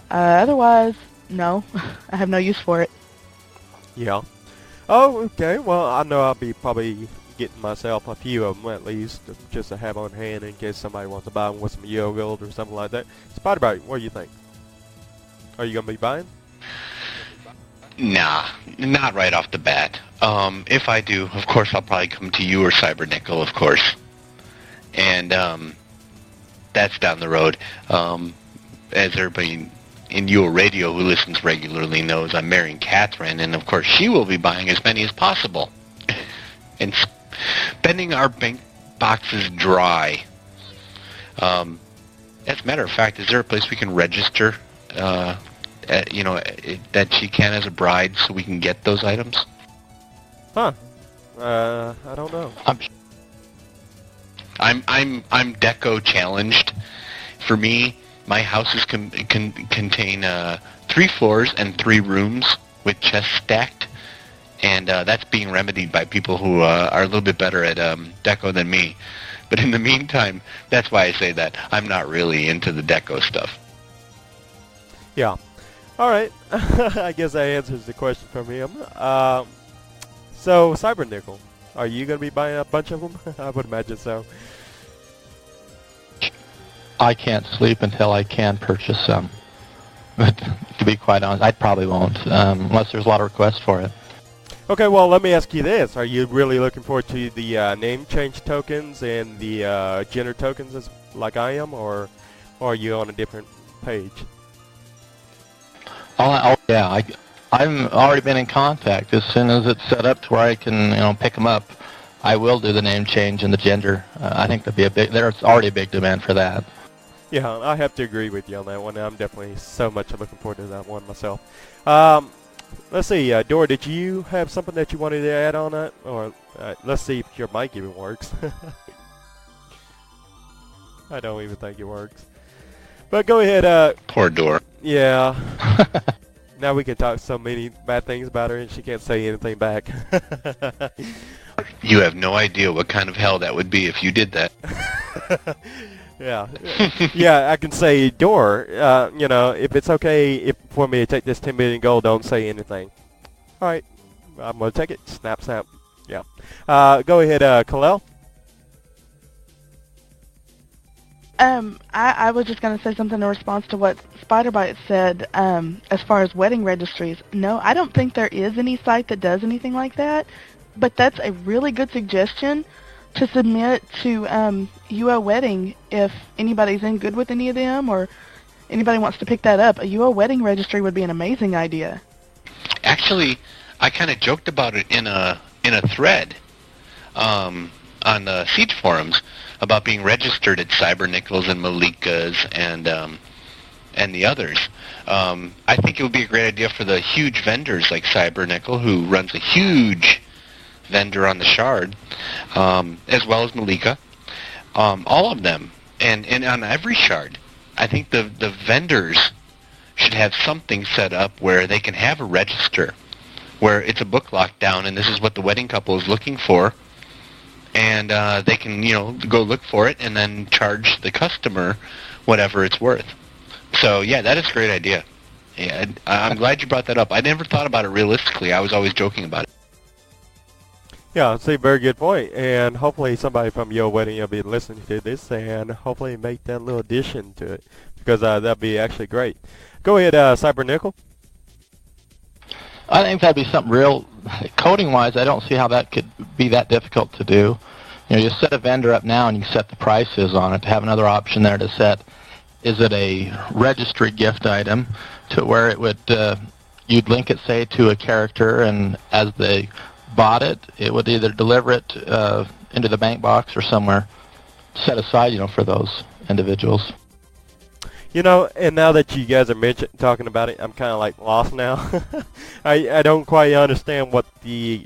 Otherwise, no, I have no use for it. Yeah. Oh, okay. Well, I know I'll be probably getting myself a few of them at least, just to have on hand in case somebody wants to buy them with some yogurt or something like that. Spider-Bite, what do you think? Are you going to be buying? Nah, not right off the bat. If I do, of course, I'll probably come to you or Cybernickel, of course. And that's down the road. As everybody in UORadio who listens regularly knows, I'm marrying Catherine, and of course she will be buying as many as possible. And spending our bank boxes dry. As a matter of fact, is there a place we can register that she can as a bride, so we can get those items? Huh? I don't know. I'm deco challenged. For me, my houses can contain 3 floors and 3 rooms with chests stacked, and that's being remedied by people who are a little bit better at deco than me. But in the meantime, that's why I say that I'm not really into the deco stuff. Yeah. All right. I guess that answers the question from him. So, Cybernickel, are you going to be buying a bunch of them? I would imagine so. I can't sleep until I can purchase some. But to be quite honest, I probably won't, unless there's a lot of requests for it. Okay, well, let me ask you this. Are you really looking forward to the name change tokens and the gender tokens like I am, or are you on a different page? Yeah, I've already been in contact. As soon as it's set up to where I can, pick them up, I will do the name change and the gender. I think there's already a big demand for that. Yeah, I have to agree with you on that one. I'm definitely so much looking forward to that one myself. Let's see, Dora, did you have something that you wanted to add on that? Or let's see if your mic even works. I don't even think it works. But go ahead. Poor Dora. Yeah. Now we can talk so many bad things about her and she can't say anything back. You have no idea what kind of hell that would be if you did that. Yeah. Yeah, I can say, Dora, if it's okay for me to take this 10 million gold, don't say anything. All right. I'm going to take it. Snap, snap. Yeah. Go ahead, Kalel. I was just going to say something in response to what Spiderbite said as far as wedding registries. No, I don't think there is any site that does anything like that, but that's a really good suggestion to submit to UO Wedding if anybody's in good with any of them or anybody wants to pick that up. A UO Wedding registry would be an amazing idea. Actually, I kind of joked about it in a thread on the Siege forums about being registered at Cybernickels and Malika's and the others. I think it would be a great idea for the huge vendors like Cybernickel, who runs a huge vendor on the Shard, as well as Malika. All of them, and on every Shard. I think the vendors should have something set up where they can have a register, where it's a book lockdown, and this is what the wedding couple is looking for, and they can, go look for it and then charge the customer whatever it's worth. So, yeah, that is a great idea. Yeah, I'm glad you brought that up. I never thought about it realistically. I was always joking about it. Yeah, it's a very good point, and hopefully somebody from your wedding will be listening to this and hopefully make that little addition to it, because that'd be actually great. Go ahead, Cybernickel. I think that'd be something real. Coding-wise, I don't see how that could be that difficult to do. You set a vendor up now and you set the prices on it. To have another option there to set, is it a registry gift item, to where it would, you'd link it, say, to a character, and as they bought it, it would either deliver it into the bank box or somewhere set aside, for those individuals. And now that you guys are talking about it, I'm kind of like lost now. I don't quite understand what the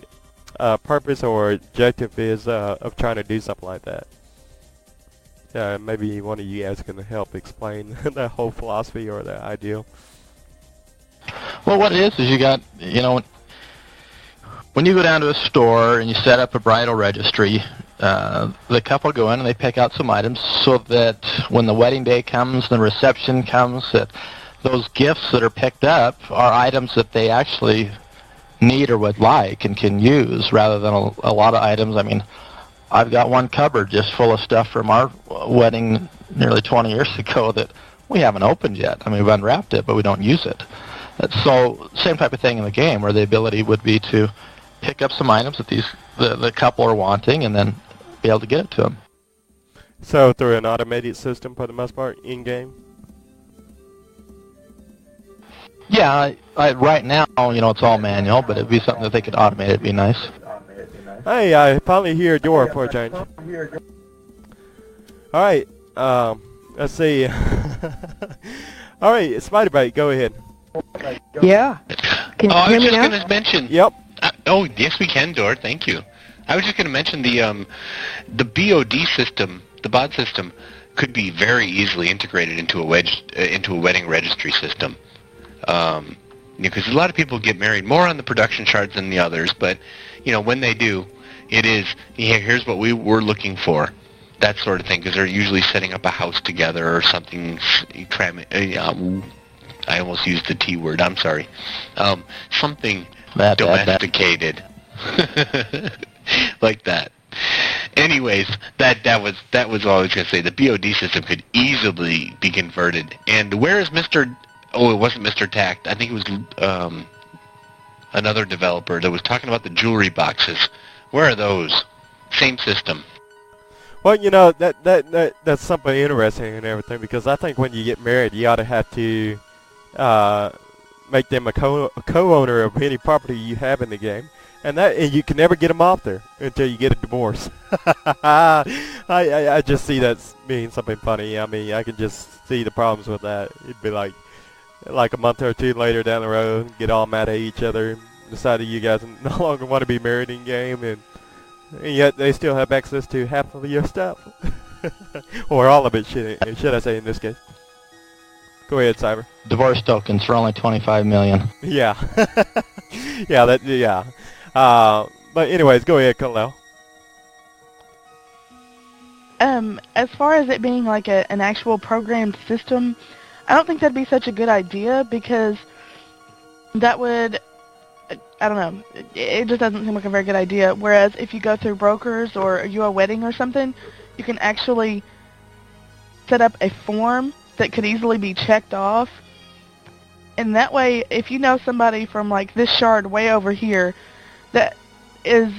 purpose or objective is of trying to do something like that. Maybe one of you guys can help explain the whole philosophy or the ideal. Well, what it is you got, when you go down to a store and you set up a bridal registry, the couple go in and they pick out some items so that when the wedding day comes, the reception comes, that those gifts that are picked up are items that they actually need or would like and can use, rather than a lot of items. I mean, I've got one cupboard just full of stuff from our wedding nearly 20 years ago that we haven't opened yet. I mean, we've unwrapped it, but we don't use it. So same type of thing in the game, where the ability would be to pick up some items that the couple are wanting and then be able to get it to them. So through an automated system for the most part in-game? Yeah, right now, it's all manual, but it'd be something that they could automate. It'd be nice. Hey, I finally hear your for a change. All right, let's see. All right, Spider-Bite, go ahead. Yeah. Can you I hear was me just now? going to mention. Yep. Yes, we can, Dort. Thank you. I was just going to mention the BOD system, the BOD system, could be very easily integrated into a wedding registry system. Because a lot of people get married more on the production charts than the others, but when they do, it is here's what we're looking for, that sort of thing, because they're usually setting up a house together or something. I almost used the T word. I'm sorry. Something domesticated, like that. Anyways, that was all I was going to say. The BOD system could easily be converted. And where is Mr. Oh, it wasn't Mr. Tact. I think it was another developer that was talking about the jewelry boxes. Where are those? Same system. Well, that's something interesting and everything, because I think when you get married, you ought to have to make them a co-owner of any property you have in the game, and you can never get them off there until you get a divorce. I just see that being something funny. I mean, I can just see the problems with that. It'd be like a month or two later down the road, get all mad at each other, decide that you guys no longer want to be married in game, and yet they still have access to half of your stuff. Or all of it, should I say in this case. Go ahead, Cyber. Divorce tokens for only 25 million. Yeah. Yeah. But anyways, go ahead, Kalel. As far as it being like an actual programmed system, I don't think that'd be such a good idea, because that would, I don't know, it just doesn't seem like a very good idea. Whereas if you go through brokers or you a wedding or something, you can actually set up a form that could easily be checked off. And that way, if you know somebody from like this shard way over here that is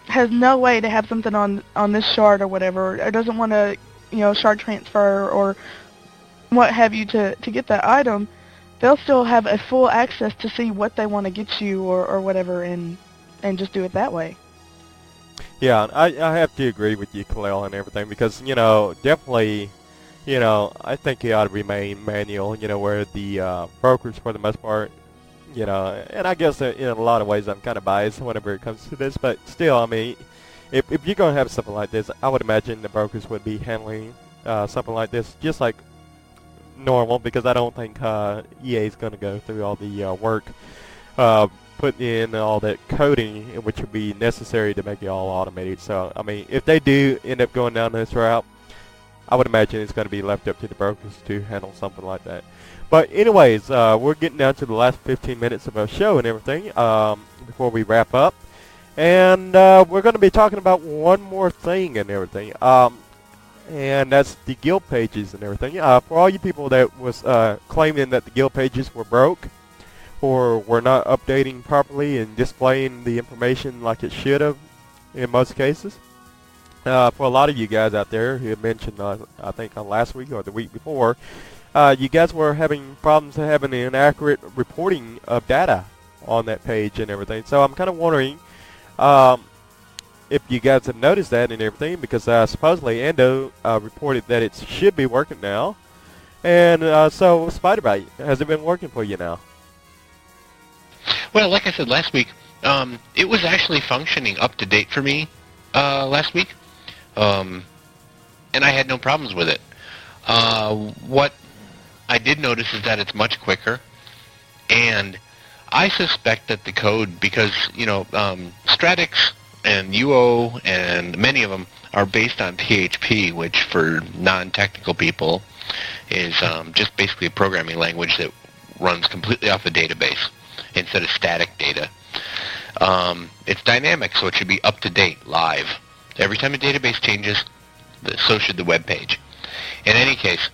has no way to have something on this shard or whatever, or doesn't want to, shard transfer or what have you to get that item, they'll still have a full access to see what they want to get you or whatever, and just do it that way. Yeah, I have to agree with you, Kalel, and everything, because, definitely, I think it ought to remain manual, where the brokers, for the most part, and I guess in a lot of ways I'm kind of biased whenever it comes to this, but still, I mean, if you're going to have something like this, I would imagine the brokers would be handling something like this just like normal, because I don't think EA is going to go through all the work putting in all that coding, which would be necessary to make it all automated. So, I mean, if they do end up going down this route, I would imagine it's going to be left up to the brokers to handle something like that. But anyways, we're getting down to the last 15 minutes of our show and everything before we wrap up. And we're going to be talking about one more thing and everything. And that's the guild pages and everything. For all you people that was claiming that the guild pages were broke or were not updating properly and displaying the information like it should have in most cases, for a lot of you guys out there who had mentioned, I think last week or the week before, you guys were having problems having an accurate reporting of data on that page and everything. So I'm kind of wondering if you guys have noticed that and everything, because supposedly Ando reported that it should be working now. And so, Spider-Bite, has it been working for you now? Well, like I said last week, it was actually functioning up to date for me last week, and I had no problems with it. What I did notice is that it's much quicker, and I suspect that the code, because, Stratix and UO and many of them are based on PHP, which for non-technical people is just basically a programming language that runs completely off a database instead of static data. It's dynamic, so it should be up to date, live. Every time a database changes, so should the web page. In any case,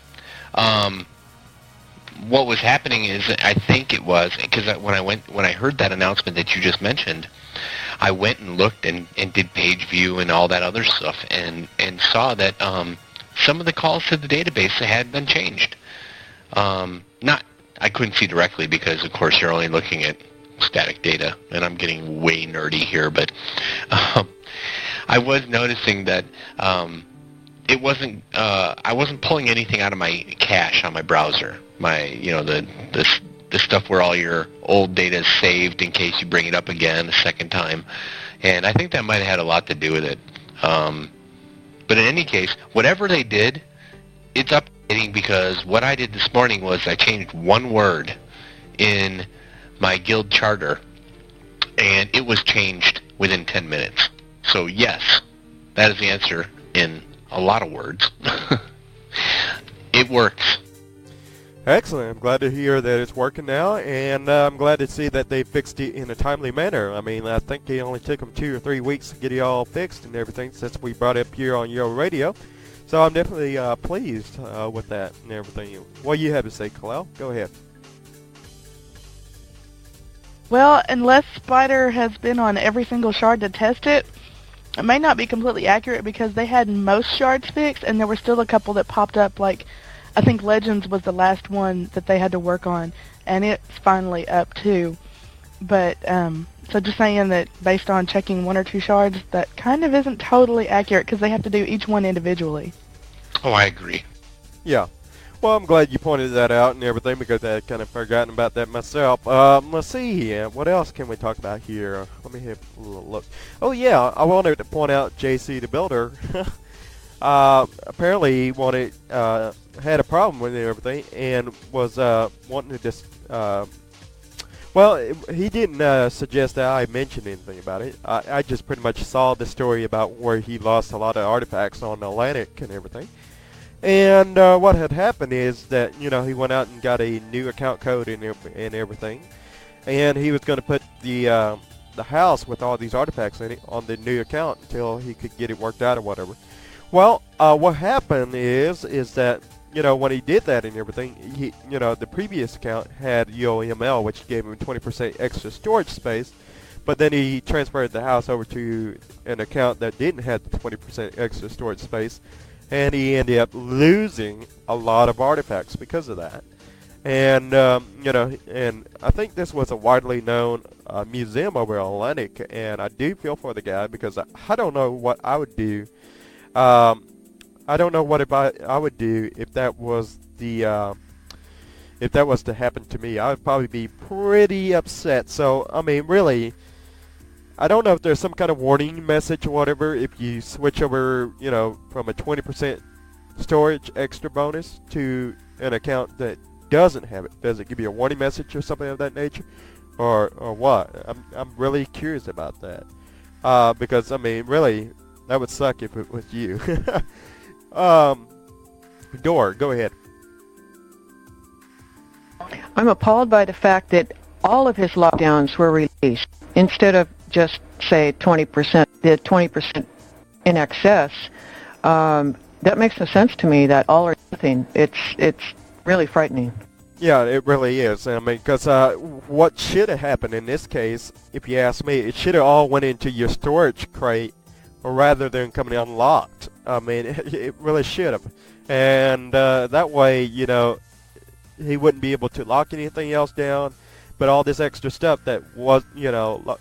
what was happening is, I think it was, because when I heard that announcement that you just mentioned, I went and looked and did page view and all that other stuff, and saw that some of the calls to the database had been changed. I couldn't see directly because, of course, you're only looking at static data, and I'm getting way nerdy here, but I was noticing that it wasn't. I wasn't pulling anything out of my cache on my browser. The stuff where all your old data is saved in case you bring it up again a second time, and I think that might have had a lot to do with it. But in any case, whatever they did, it's updating, because what I did this morning was I changed one word in my guild charter, and it was changed within 10 minutes. So yes, that is the answer in a lot of words. It works. Excellent. I'm glad to hear that it's working now, and I'm glad to see that they fixed it in a timely manner. I mean, I think it only took them 2 or 3 weeks to get it all fixed and everything since we brought it up here on UORadio. So I'm definitely pleased with that and everything. What do you have to say, Kalel? Go ahead. Well, unless Spider has been on every single shard to test it, it may not be completely accurate, because they had most shards fixed, and there were still a couple that popped up, like I think Legends was the last one that they had to work on, and it's finally up too. But, so just saying that based on checking 1 or 2 shards, that kind of isn't totally accurate, because they have to do each one individually. Oh, I agree. Yeah. Well, I'm glad you pointed that out and everything, because I had kind of forgotten about that myself. Let's see here. What else can we talk about here? Let me have a little look. Oh, yeah. I wanted to point out JC the Builder. Apparently he had a problem with everything and was wanting to just... he didn't suggest that I mention anything about it. I just pretty much saw the story about where he lost a lot of artifacts on Atlantic and everything. And what had happened is that, he went out and got a new account code and everything. And he was going to put the house with all these artifacts in it on the new account until he could get it worked out or whatever. Well, what happened is that, when he did that and everything, the previous account had UOML, which gave him 20% extra storage space. But then he transferred the house over to an account that didn't have the 20% extra storage space. And he ended up losing a lot of artifacts because of that. And, and I think this was a widely known museum over in Atlantic. And I do feel for the guy, because I don't know what I would do. I don't know what I would do if that was if that was to happen to me. I would probably be pretty upset. So, I mean, really, I don't know if there's some kind of warning message or whatever if you switch over, from a 20% storage extra bonus to an account that doesn't have it. Does it give you a warning message or something of that nature, or what? I'm really curious about that, because I mean, really, that would suck if it was you. Door, go ahead. I'm appalled by the fact that all of his lockdowns were released instead of just say 20%, the 20% in excess. That makes no sense to me. That all or nothing. It's really frightening. Yeah, it really is. I mean, because what should have happened in this case, if you ask me, it should have all went into your storage crate rather than coming unlocked. I mean, it really should have. And that way, he wouldn't be able to lock anything else down. But all this extra stuff that was,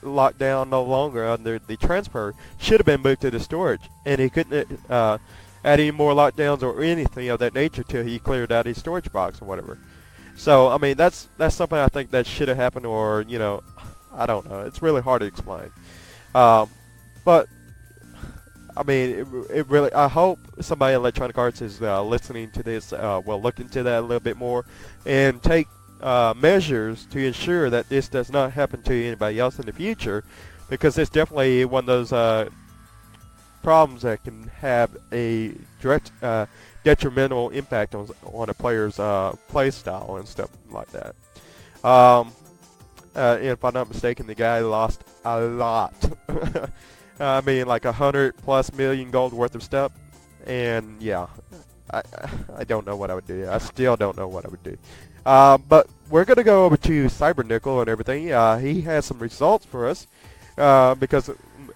locked down no longer under the transfer should have been moved to the storage. And he couldn't add any more lockdowns or anything of that nature till he cleared out his storage box or whatever. So, I mean, that's something I think that should have happened, or, I don't know. It's really hard to explain. But, I mean, it really, I hope somebody at Electronic Arts is listening to this, will look into that a little bit more and take measures to ensure that this does not happen to anybody else in the future, because it's definitely one of those problems that can have a direct detrimental impact on a player's play style and stuff like that. If I'm not mistaken, the guy lost a lot. I mean, like 100+ million gold worth of stuff. And yeah, I don't know what I would do. I still don't know what I would do. But we're going to go over to Cybernickel and everything. He has some results for us because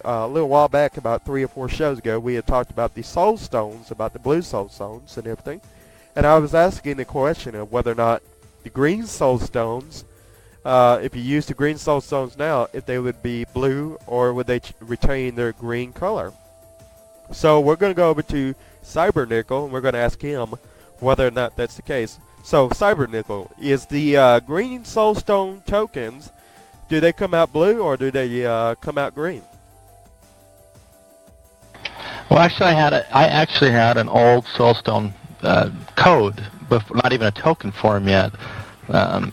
a little while back, about 3 or 4 shows ago, we had talked about the soul stones, about the blue soul stones and everything. And I was asking the question of whether or not the green soul stones, if you use the green soul stones now, if they would be blue or would they retain their green color. So we're going to go over to Cybernickel and we're going to ask him whether or not that's the case. So Cybernickel, is the green soul stone tokens, do they come out blue or do they come out green? Well, actually, I actually had an old Soulstone code, but not even a token form yet,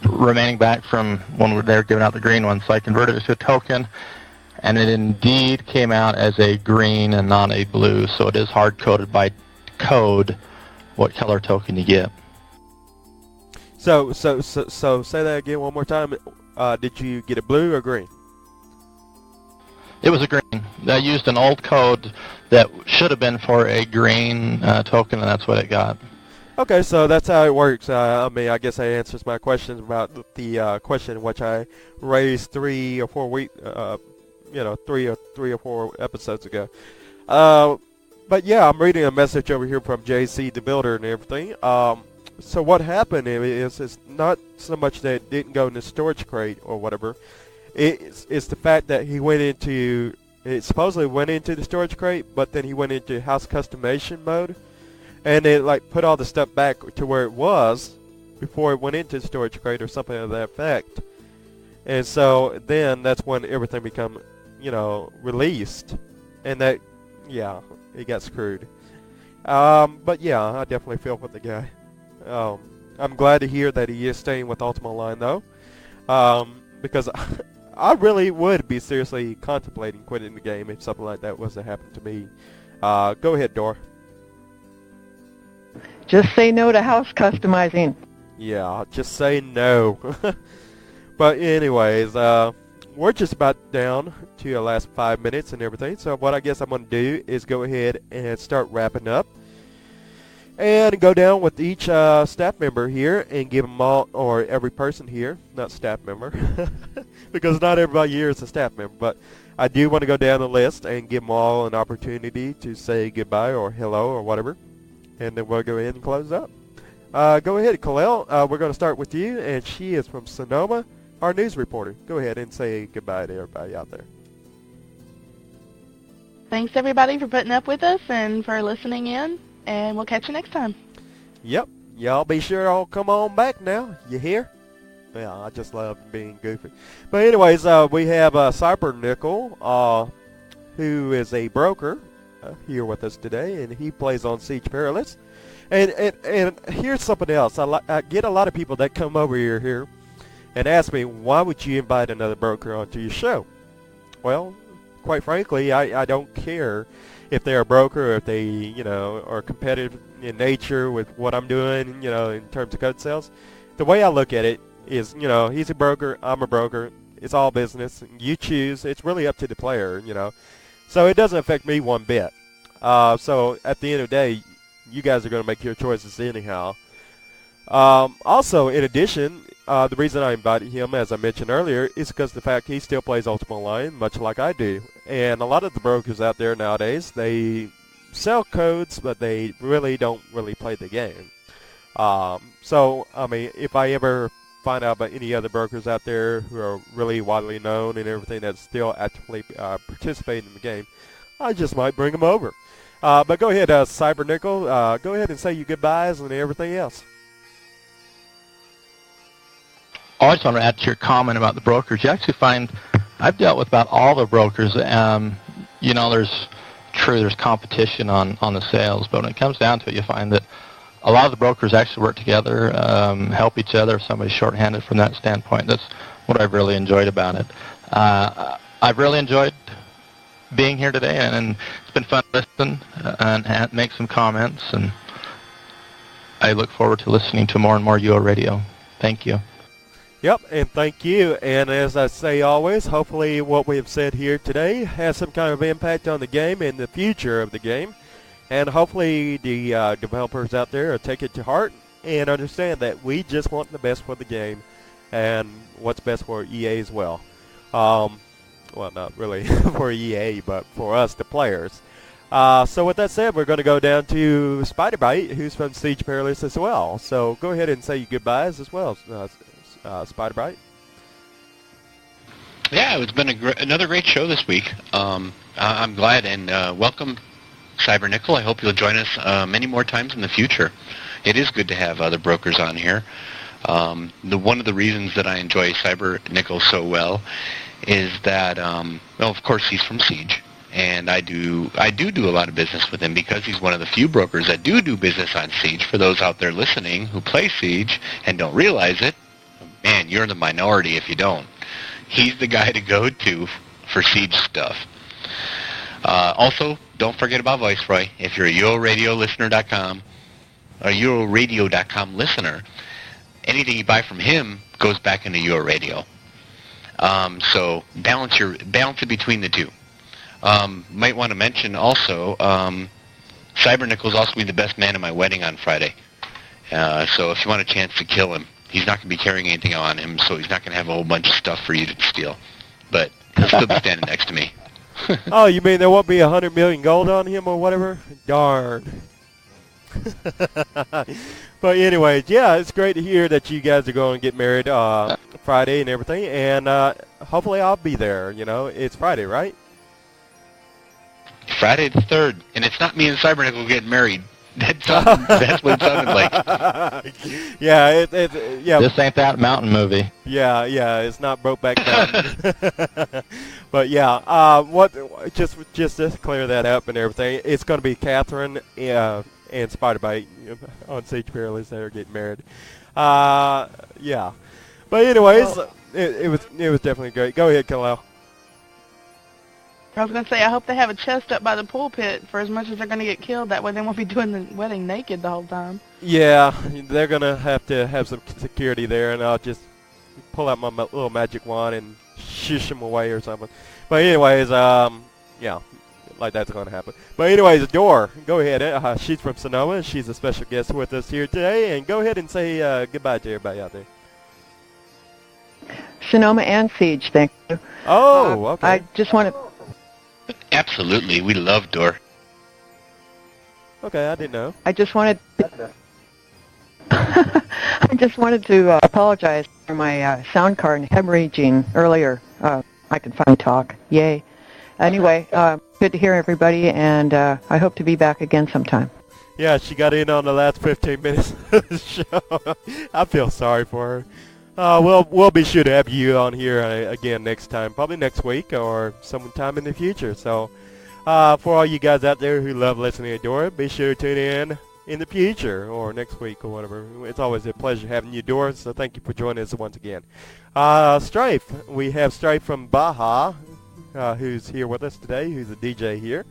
remaining back from when they were giving out the green one. So I converted it to a token, and it indeed came out as a green and not a blue. So it is hard-coded by code what color token you get. So say that again one more time. Did you get a blue or green? It was a green. I used an old code that should have been for a green token, and that's what it got. Okay, so that's how it works. I mean, I guess that answers my questions about the question which I raised 3 or 4 weeks, 3 or 4 episodes ago. But yeah, I'm reading a message over here from JC the Builder and everything. So what happened is it's not so much that it didn't go in the storage crate or whatever. It's the fact that it supposedly went into the storage crate, but then he went into house customization mode, and it like put all the stuff back to where it was before it went into the storage crate or something of that effect. And so then that's when everything become, released, and that, yeah, it got screwed. But yeah, I definitely feel for the guy. I'm glad to hear that he is staying with Ultima Online though, because I really would be seriously contemplating quitting the game if something like that was to happen to me. Go ahead, Dor. Just say no to house customizing. Yeah, just say no. But anyways, we're just about down to the last 5 minutes and everything. So what I guess I'm going to do is go ahead and start wrapping up. And go down with each staff member here and give them all, or every person here, not staff member, because not everybody here is a staff member, but I do want to go down the list and give them all an opportunity to say goodbye or hello or whatever, and then we'll go ahead and close up. Go ahead, Kalel. We're going to start with you, and she is from Sonoma, our news reporter. Go ahead and say goodbye to everybody out there. Thanks, everybody, for putting up with us and for listening in. And we'll catch you next time. Yep. Y'all be sure I'll come on back now. You hear? Yeah, I just love being goofy. But anyways, we have Cybernickel, who is a broker here with us today, and he plays on Siege Perilous. And here's something else. I get a lot of people that come over here and ask me, why would you invite another broker onto your show? Well, quite frankly, I don't care if they're a broker or if they, are competitive in nature with what I'm doing, in terms of code sales. The way I look at it is, he's a broker, I'm a broker. It's all business. You choose. It's really up to the player, So it doesn't affect me one bit. So at the end of the day, you guys are going to make your choices anyhow. Also, in addition, the reason I invited him, as I mentioned earlier, is because the fact he still plays Ultima Online, much like I do. And a lot of the brokers out there nowadays, they sell codes, but they really don't play the game. So, I mean, if I ever find out about any other brokers out there who are really widely known and everything that's still actively participating in the game, I just might bring them over. But go ahead, Cybernickel. Go ahead and say your goodbyes and everything else. I just want to add to your comment about the brokers. You actually find I've dealt with about all the brokers. There's competition on the sales, but when it comes down to it, you find that a lot of the brokers actually work together, help each other if somebody's shorthanded from that standpoint. That's what I've really enjoyed about it. I've really enjoyed being here today, and it's been fun to listen and make some comments, and I look forward to listening to more and more UO Radio. Thank you. Yep, and thank you. And as I say always, hopefully what we have said here today has some kind of impact on the game and the future of the game. And hopefully the developers out there will take it to heart and understand that we just want the best for the game and what's best for EA as well. Well, not really for EA, but for us, the players. So with that said, we're going to go down to Spider-Bite, who's from Siege Perilous as well. So go ahead and say your goodbyes as well, Spider-Bite. Yeah, it's been another great show this week. I'm glad, and welcome, Cyber Nickel. I hope you'll join us many more times in the future. It is good to have other brokers on here. One of the reasons that I enjoy Cyber Nickel so well is that, well, of course, he's from Siege, and I do a lot of business with him because he's one of the few brokers that do business on Siege. For those out there listening who play Siege and don't realize it, man, you're in the minority if you don't. He's the guy to go to for Siege stuff. Also, don't forget about Viceroy. If you're a UORadio.com or UORadio.com listener, anything you buy from him goes back into UORadio. So balance it between the two. Might want to mention also, Cyber Nickel's also be the best man at my wedding on Friday. So if you want a chance to kill him, he's not going to be carrying anything on him, so he's not going to have a whole bunch of stuff for you to steal. But he'll still be standing next to me. Oh, you mean there won't be 100 million gold on him or whatever? Darn. But anyways, yeah, it's great to hear that you guys are going to get married Friday and everything, and hopefully I'll be there. You know, it's Friday, right? Friday the 3rd, and it's not me and Cyber Nickel getting married. That's what it sounded like. Yeah, yeah. This ain't that mountain movie. Yeah, it's not Brokeback Mountain. But yeah, just to clear that up and everything, it's going to be Catherine and Spider-Bite on Siege Perilous that are getting married. Yeah. But anyways, it was definitely great. Go ahead, Kalal. I was going to say, I hope they have a chest up by the pulpit for as much as they're going to get killed. That way they won't be doing the wedding naked the whole time. Yeah, they're going to have some security there, and I'll just pull out my little magic wand and shush them away or something. But anyways, yeah, like that's going to happen. But anyways, Dor, go ahead. She's from Sonoma. She's a special guest with us here today. And go ahead and say goodbye to everybody out there. Sonoma and Siege, thank you. Oh, okay. I just want to... Absolutely, we love Dor. Okay, I didn't know. I just wanted to apologize for my sound card hemorrhaging earlier. I can finally talk. Yay. Anyway, good to hear everybody, and I hope to be back again sometime. Yeah, she got in on the last 15 minutes of the show. I feel sorry for her. We'll be sure to have you on here again next time, probably next week or sometime in the future. So for all you guys out there who love listening to Dora, be sure to tune in the future or next week or whatever. It's always a pleasure having you, Dora, so thank you for joining us once again. Strife, we have Strife from Baja, who's here with us today, who's a DJ here.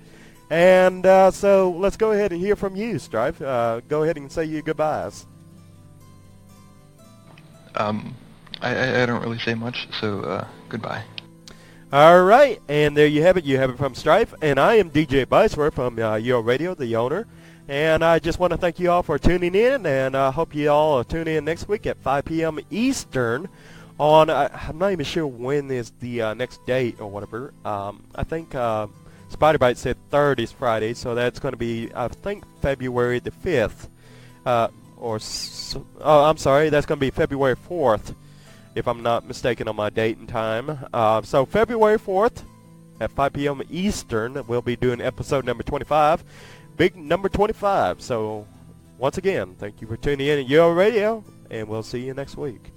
And so let's go ahead and hear from you, Strife. Go ahead and say your goodbyes. I don't really say much, so goodbye. All right, and there you have it. You have it from Strife, and I am DJ Biceworth from UORadio, the owner. And I just want to thank you all for tuning in, and I hope you all tune in next week at 5 p.m. Eastern on, I'm not even sure when is the next date or whatever. I think Spider-Bite said 3rd is Friday, so that's going to be, I think, February the 5th. I'm sorry, that's going to be February 4th, if I'm not mistaken on my date and time. So February 4th at 5 p.m. Eastern, we'll be doing episode number 25, big number 25. So once again, thank you for tuning in at UORadio, and we'll see you next week.